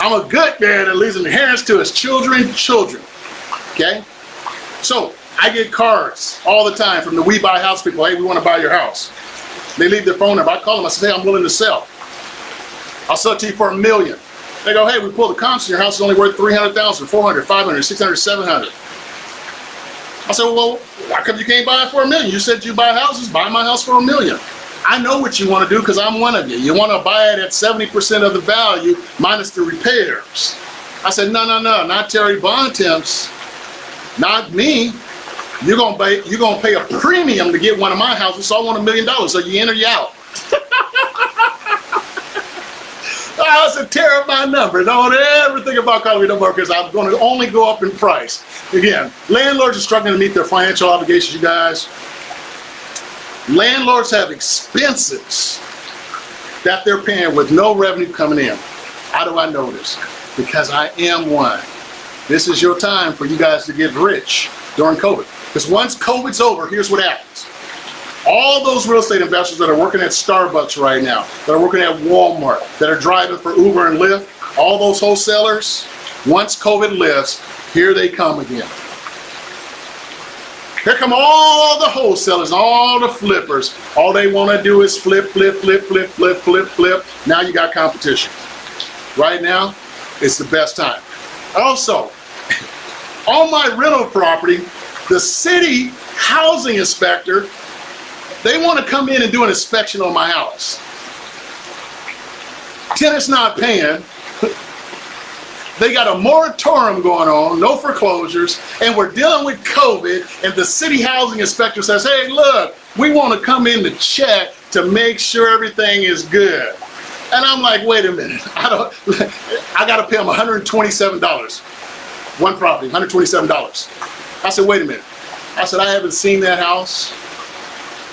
I'm a good man that leaves inheritance to his children. Okay? So, I get cards all the time from the We Buy House people. Hey, we want to buy your house. They leave their phone number. I call them. I say, hey, I'm willing to sell. I'll sell it to you for $1 million. They go, hey, we pulled the comps and your house is only worth $300,000, $400,000, $500,000, $600,000, $700,000. I said, well, why come you can't buy it for $1 million? You said you buy houses. Buy my house for $1 million. I know what you want to do because I'm one of you. You want to buy it at 70% of the value minus the repairs. I said, no, not Terry Bontemps, not me. You're gonna pay a premium to get one of my houses, so I want $1 million. So you in or you out? That's a terrifying number. Don't ever think about calling me no more because I'm going to only go up in price. Again, landlords are struggling to meet their financial obligations, you guys. Landlords have expenses that they're paying with no revenue coming in. How do I know this? Because I am one. This is your time for you guys to get rich during COVID. Because once COVID's over, here's what happens. All those real estate investors that are working at Starbucks right now, that are working at Walmart, that are driving for Uber and Lyft, all those wholesalers, once COVID lifts, here they come again. Here come all the wholesalers, all the flippers. All they want to do is flip. Now you got competition. Right now, it's the best time. Also, on my rental property, the city housing inspector, they want to come in and do an inspection on my house. Tenant's not paying. They got a moratorium going on, no foreclosures, and we're dealing with COVID, and the city housing inspector says, hey, look, we want to come in to check to make sure everything is good. And I'm like, wait a minute, I got to pay them $127. One property, $127. I said, wait a minute. I said, I haven't seen that house.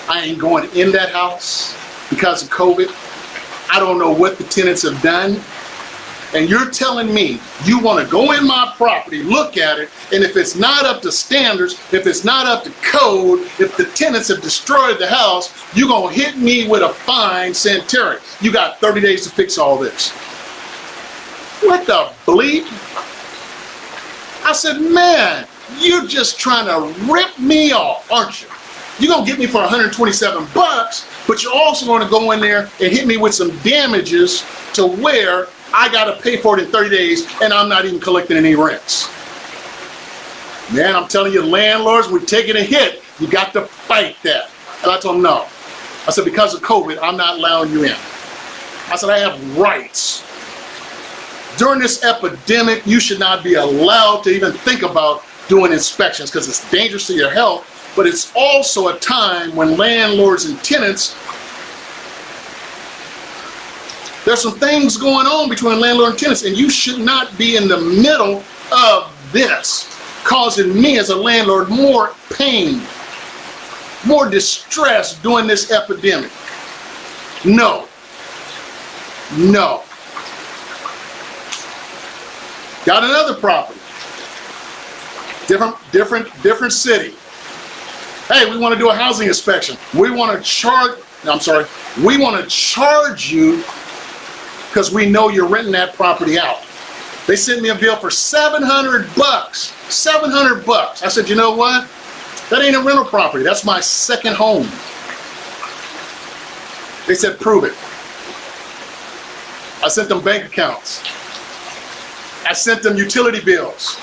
I ain't going in that house because of COVID. I don't know what the tenants have done. And you're telling me you want to go in my property, look at it, and if it's not up to standards, if it's not up to code, if the tenants have destroyed the house, you're going to hit me with a fine saying, Terry, you got 30 days to fix all this. What the bleep? I said, man, you're just trying to rip me off, aren't you? You're going to get me for $127, but you're also going to go in there and hit me with some damages to where I got to pay for it in 30 days and I'm not even collecting any rents. Man, I'm telling you, landlords, we're taking a hit. You got to fight that. And I told them, no. I said, because of COVID, I'm not allowing you in. I said, I have rights. During this epidemic, you should not be allowed to even think about doing inspections because it's dangerous to your health. But it's also a time when landlords and tenants There's some things going on between landlord and tenants, and you should not be in the middle of this, causing me as a landlord more pain, more distress during this epidemic. No. No. Got another property. Different city. Hey, we want to do a housing inspection. We want to charge, we want to charge you because we know you're renting that property out. They sent me a bill for $700. $700. I said, you know what? That ain't a rental property. That's my second home. They said, prove it. I sent them bank accounts. I sent them utility bills.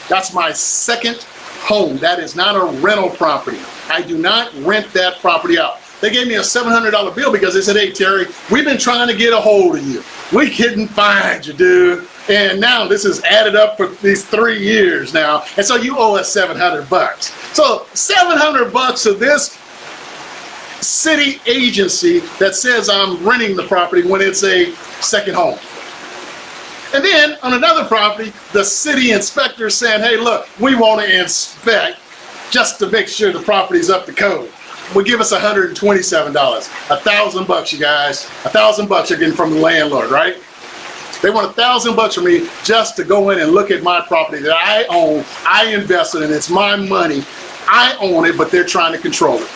That's my second home. That is not a rental property. I do not rent that property out. They gave me a $700 bill because they said, hey, Terry, we've been trying to get a hold of you. We couldn't find you, dude. And now this is added up for these 3 years now. And so you owe us $700. So $700 to this city agency that says I'm renting the property when it's a second home. And then on another property, the city inspector saying, hey, look, we want to inspect just to make sure the property's up to code. Will give us $127. $1,000, you guys. $1,000 you're getting from the landlord, right? They want $1,000 from me just to go in and look at my property that I own, I invested in, it's my money, I own it, but they're trying to control it.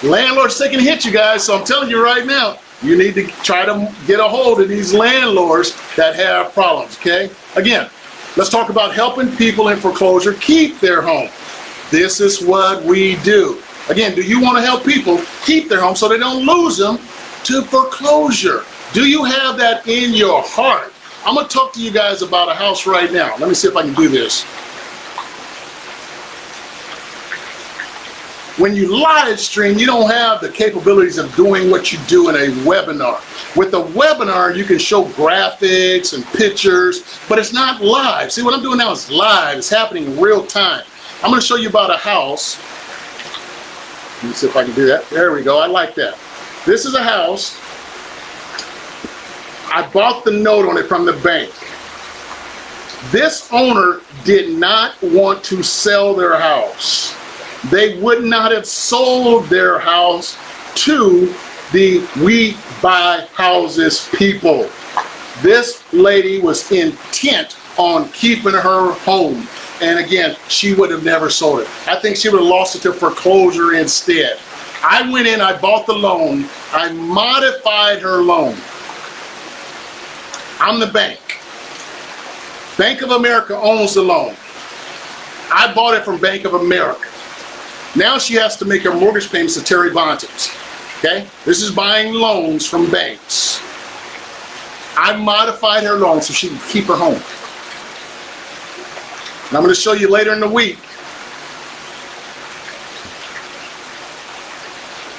Landlord's taking a hit, you guys, so I'm telling you right now, you need to try to get a hold of these landlords that have problems, okay? Again, let's talk about helping people in foreclosure keep their home. This is what we do. Again, do you want to help people keep their home so they don't lose them to foreclosure? Do you have that in your heart? I'm going to talk to you guys about a house right now. Let me see if I can do this. When you live stream, you don't have the capabilities of doing what you do in a webinar. With a webinar, you can show graphics and pictures, but it's not live. See, what I'm doing now is live. It's happening in real time. I'm going to show you about a house. Let me see if I can do that. There we go. I like that. This is a house. I bought the note on it from the bank. This owner did not want to sell their house. They would not have sold their house to the We Buy Houses people. This lady was intent on keeping her home. And again, she would have never sold it. I think she would have lost it to foreclosure instead. I went in, I bought the loan, I modified her loan. I'm the bank. Bank of America owns the loan. I bought it from Bank of America. Now she has to make her mortgage payments to Terry Bontemps. Okay? This is buying loans from banks. I modified her loan so she can keep her home. And I'm going to show you later in the week.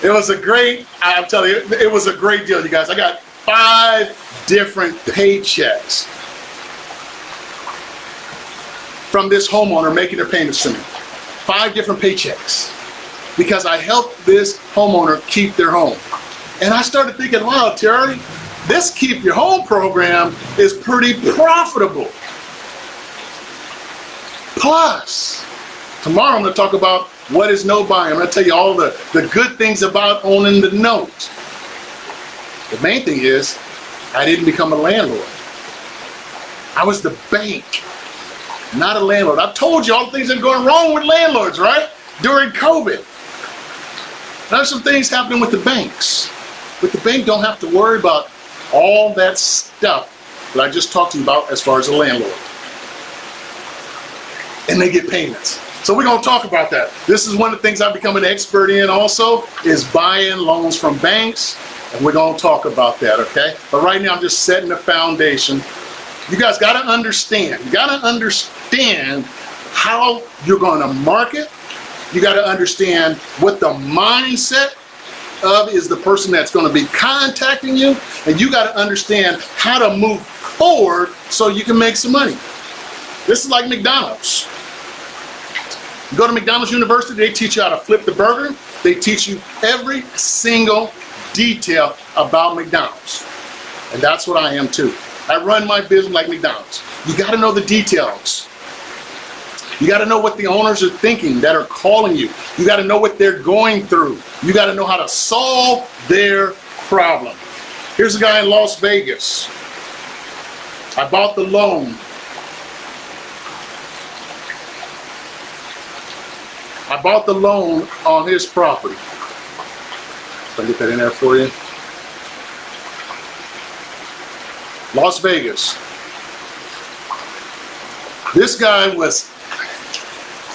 It was a great, I'm telling you, it was a great deal, you guys. I got 5 different paychecks from this homeowner making their payments to me. 5 different paychecks because I helped this homeowner keep their home. And I started thinking, wow, Terry, this Keep Your Home program is pretty profitable. Plus, tomorrow I'm going to talk about what is no buying. I'm going to tell you all the good things about owning the note. The main thing is, I didn't become a landlord. I was the bank, not a landlord. I've told you all the things that are going wrong with landlords, right? During COVID. There's some things happening with the banks. But the bank don't have to worry about all that stuff that I just talked to you about as far as a landlord. And they get payments. So we're going to talk about that. This is one of the things I've become an expert in also, is buying loans from banks. And we're going to talk about that, okay? But right now I'm just setting the foundation. You guys got to understand. You got to understand how you're going to market. You got to understand what the mindset of is the person that's going to be contacting you. And you got to understand how to move forward so you can make some money. This is like McDonald's. You go to McDonald's University, they teach you how to flip the burger. They teach you every single detail about McDonald's. And that's what I am too. I run my business like McDonald's. You got to know the details. You got to know what the owners are thinking that are calling you. You got to know what they're going through. You got to know how to solve their problem. Here's a guy in Las Vegas. I bought the loan. I bought the loan on his property. Can I get that in there for you? Las Vegas. This guy was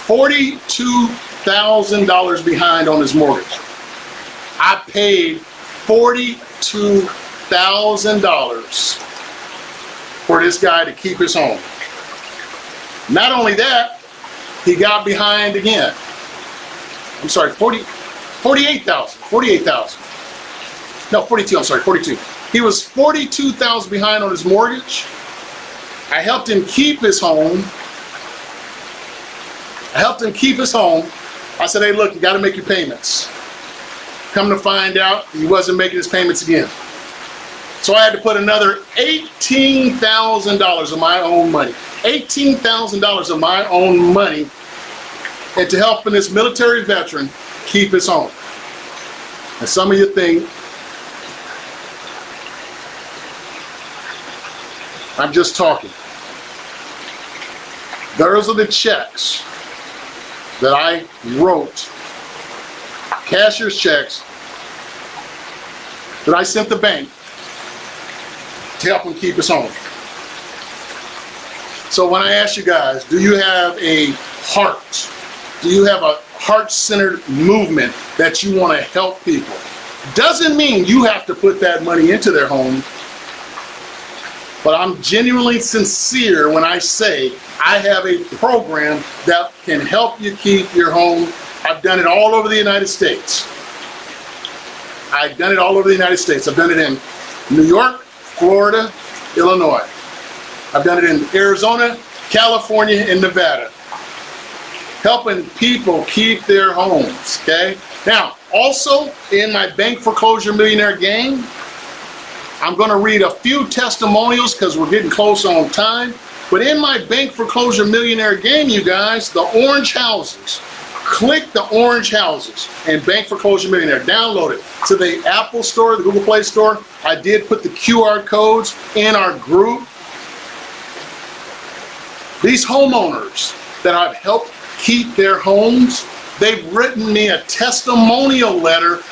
$42,000 behind on his mortgage. I paid $42,000 for this guy to keep his home. Not only that, he got behind again. I'm sorry, 48,000. No, 42, I'm sorry, 42. He was $42,000 behind on his mortgage. I helped him keep his home. I said, hey, look, you got to make your payments. Come to find out, he wasn't making his payments again. So I had to put another $18,000 of my own money. $18,000 of my own money into helping this military veteran keep his home. And some of you think, I'm just talking. Those are the checks that I wrote, cashier's checks, that I sent the bank to help him keep his home. So when I ask you guys, do you have a heart? Do you have a heart-centered movement that you want to help people? Doesn't mean you have to put that money into their home, but I'm genuinely sincere when I say I have a program that can help you keep your home. I've done it all over the United States. I've done it in New York, Florida, Illinois. I've done it in Arizona, California, and Nevada. Helping people keep their homes, okay? Now, also in my Bank Foreclosure Millionaire game, I'm gonna read a few testimonials because we're getting close on time. But in my Bank Foreclosure Millionaire game, you guys, the orange houses, click the orange houses and Bank Foreclosure Millionaire, download it to the Apple Store, the Google Play Store. I did put the QR codes in our group. These homeowners that I've helped keep their homes, they've written me a testimonial letter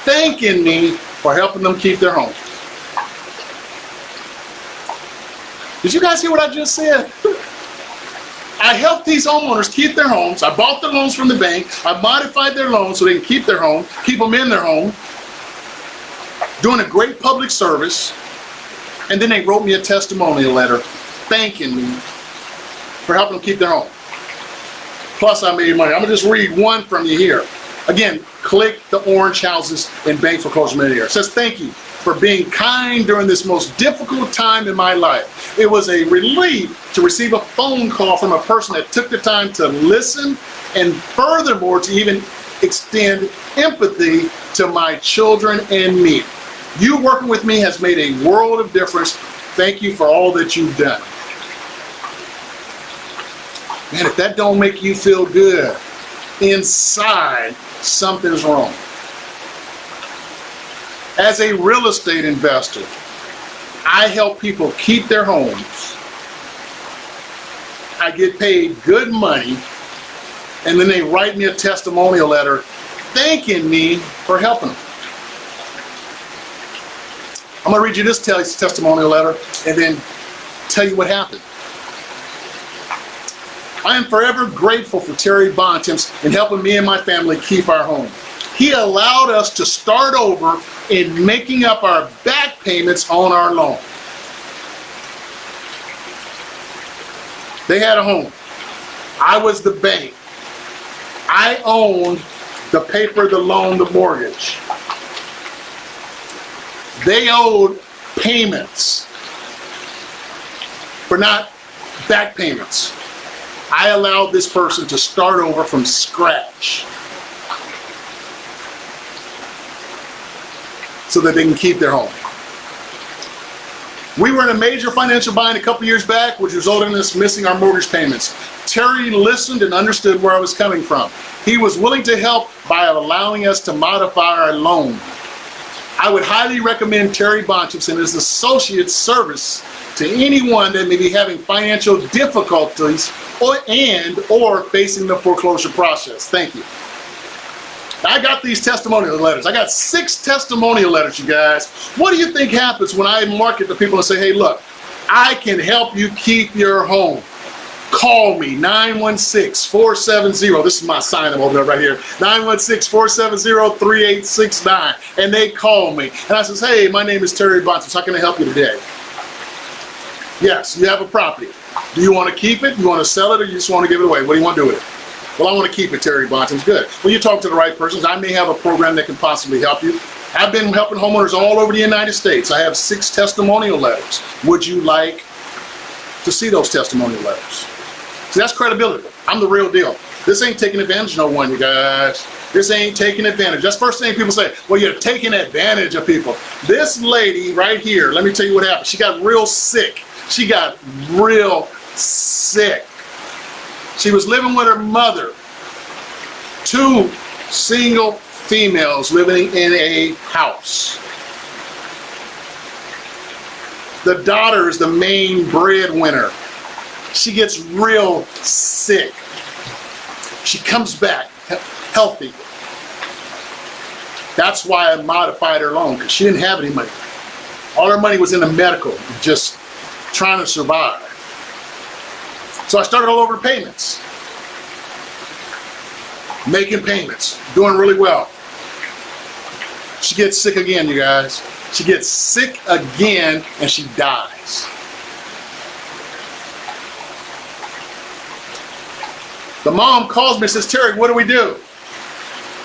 thanking me for helping them keep their homes. Did you guys hear what I just said? I helped these homeowners keep their homes. I bought the loans from the bank. I modified their loans so they can keep their home, keep them in their home, doing a great public service. And then they wrote me a testimonial letter thanking me for helping them keep their home. Plus I made money. I'm gonna just read one from you here. Again, click the orange houses in Bank Foreclosure Millionaire. It says, thank you for being kind during this most difficult time in my life. It was a relief to receive a phone call from a person that took the time to listen and furthermore to even extend empathy to my children and me. You working with me has made a world of difference. Thank you for all that you've done. Man, if that don't make you feel good, inside something's wrong. As a real estate investor, I help people keep their homes. I get paid good money, and then they write me a testimonial letter thanking me for helping them. I'm going to read you this testimonial letter and then tell you what happened. I am forever grateful for Terry Bontemps in helping me and my family keep our home. He allowed us to start over in making up our back payments on our loan. They had a home. I was the bank. I owned the paper, the loan, the mortgage. They owed payments, but not back payments. I allowed this person to start over from scratch. so that they can keep their home. We were in a major financial bind a couple years back, which resulted in us missing our mortgage payments. Terry listened and understood where I was coming from. He was willing to help by allowing us to modify our loan. I would highly recommend Terry Bonchips and his associates' service to anyone that may be having financial difficulties or facing the foreclosure process. Thank you. I got these testimonial letters. I got 6 testimonial letters, you guys. What do you think happens when I market to people and say, hey, look, I can help you keep your home. Call me, 916-470. This is my sign up over there right here. 916-470-3869. And they call me. And I says, hey, my name is Terry Bonchips. How can I help you today? Yes, you have a property. Do you want to keep it? You want to sell it? Or you just want to give it away? What do you want to do with it? Well, I want to keep it, Terry Bonchips. Good. Well, you talk to the right persons. I may have a program that can possibly help you. I've been helping homeowners all over the United States. I have 6 testimonial letters. Would you like to see those testimonial letters? See, that's credibility. I'm the real deal. This ain't taking advantage of no one, you guys. This ain't taking advantage. That's the first thing people say. Well, you're taking advantage of people. This lady right here, let me tell you what happened. She got real sick. She got real sick. She was living with her mother. 2 single females living in a house. The daughter is the main breadwinner. She gets real sick. She comes back healthy. That's why I modified her loan, because she didn't have any money. All her money was in the medical, just trying to survive. So I started all over the payments. Making payments, doing really well. She gets sick again, you guys. She gets sick again and she dies. The mom calls me and says, Terry, what do we do?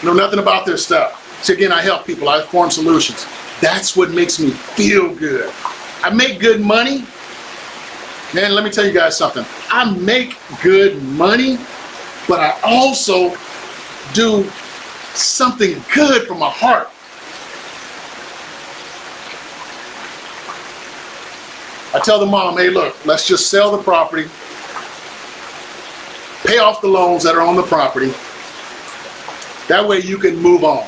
I know nothing about this stuff. So again, I help people, I form solutions. That's what makes me feel good. I make good money. Man, let me tell you guys something. I make good money, but I also do something good from my heart. I tell the mom, hey, look, let's just sell the property, pay off the loans that are on the property. That way you can move on.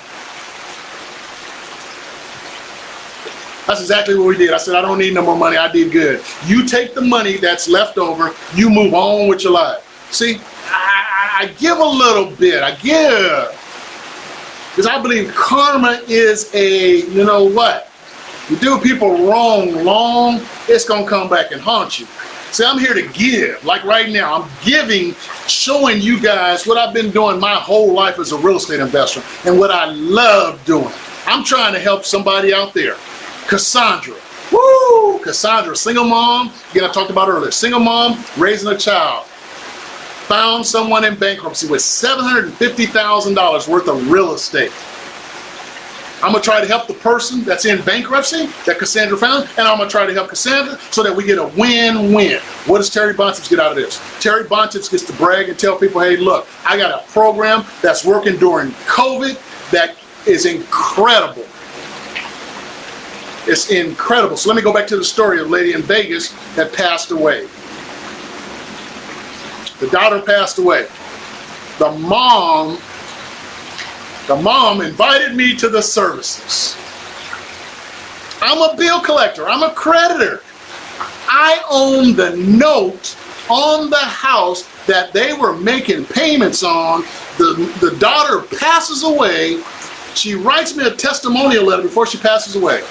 That's exactly what we did. I said, I don't need no more money. I did good. You take the money that's left over, you move on with your life. See, I give a little bit. I give. Because I believe karma is a, you know what? You do people wrong long, it's going to come back and haunt you. See, I'm here to give. Like right now, I'm giving, showing you guys what I've been doing my whole life as a real estate investor and what I love doing. I'm trying to help somebody out there. Cassandra. Woo! Cassandra, single mom. Again, I talked about earlier. Single mom, raising a child. Found someone in bankruptcy with $750,000 worth of real estate. I'm going to try to help the person that's in bankruptcy that Cassandra found, and I'm going to try to help Cassandra so that we get a win-win. What does Terry Bonchips get out of this? Terry Bonchips gets to brag and tell people, hey, look, I got a program that's working during COVID that is incredible. It's incredible. So let me go back to the story of a lady in Vegas that passed away. The daughter passed away. The mom invited me to the services. I'm a bill collector. I'm a creditor. I own the note on the house that they were making payments on. The daughter passes away. She writes me a testimonial letter before she passes away.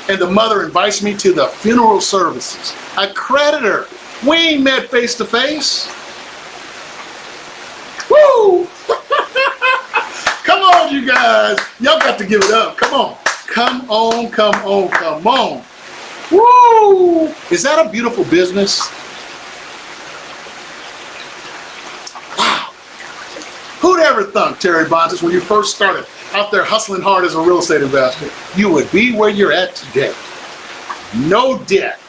And the mother invites me to the funeral services. A creditor. We ain't met face to face. Woo! Come on, you guys. Y'all got to give it up. Come on. Come on, come on, come on. Woo! Is that a beautiful business? Wow. Who'd ever thunk, Terry Bonchips, when you first started out there hustling hard as a real estate investor, you would be where you're at today? No debt.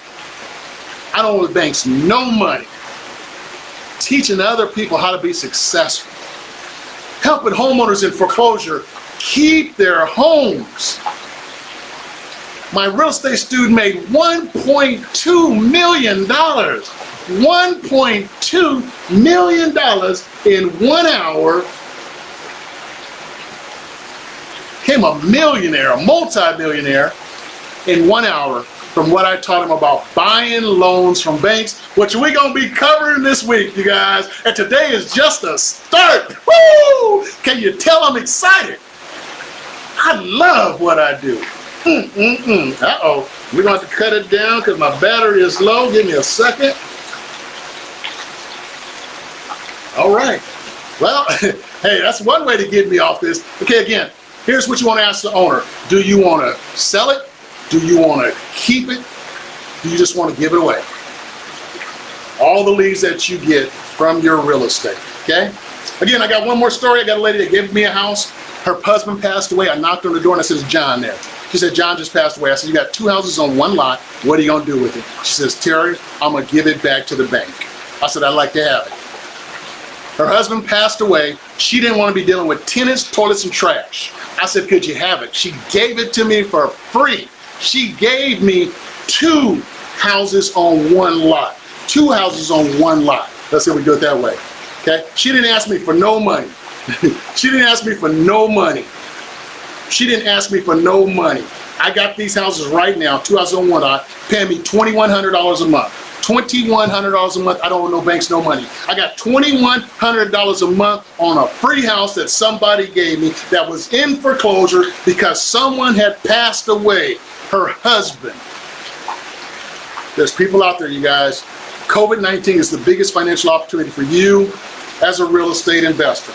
I don't owe the banks no money. Teaching other people how to be successful. Helping homeowners in foreclosure keep their homes. My real estate student made $1.2 million. $1.2 million in 1 hour. Became a millionaire, a multi-millionaire in 1 hour from what I taught him about buying loans from banks, which we're going to be covering this week, you guys. And today is just a start. Woo! Can you tell I'm excited? I love what I do. Uh-oh. We're going to have to cut it down because my battery is low. Give me a second. All right. Well, hey, that's one way to get me off this. Okay, again, here's what you want to ask the owner. Do you want to sell it? Do you want to keep it? Do you just want to give it away? All the leads that you get from your real estate, okay? Again, I got one more story. I got a lady that gave me a house. Her husband passed away. I knocked on the door and I said, "Is John there?" She said, "John just passed away." I said, "You got 2 houses on 1 lot. What are you going to do with it?" She says, "Terry, I'm going to give it back to the bank." I said, "I'd like to have it." Her husband passed away. She didn't want to be dealing with tenants, toilets, and trash. I said, "Could you have it?" She gave it to me for free. She gave me 2 houses on 1 lot. 2 houses on 1 lot. Let's see if we do it that way. Okay? She didn't ask me for no money. She didn't ask me for no money. She didn't ask me for no money. I got these houses right now, 2 houses on 1 lot, paying me $2,100 a month. $2,100 a month. I don't owe no banks no money. I got $2,100 a month on a free house that somebody gave me that was in foreclosure because someone had passed away, her husband. There's people out there, you guys. COVID-19 is the biggest financial opportunity for you as a real estate investor.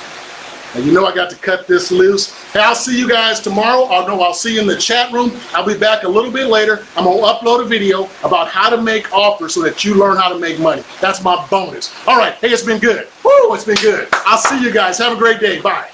And you know I got to cut this loose. Hey, I'll see you guys tomorrow. I'll see you in the chat room. I'll be back a little bit later. I'm going to upload a video about how to make offers so that you learn how to make money. That's my bonus. All right. Hey, it's been good. Woo, it's been good. I'll see you guys. Have a great day. Bye.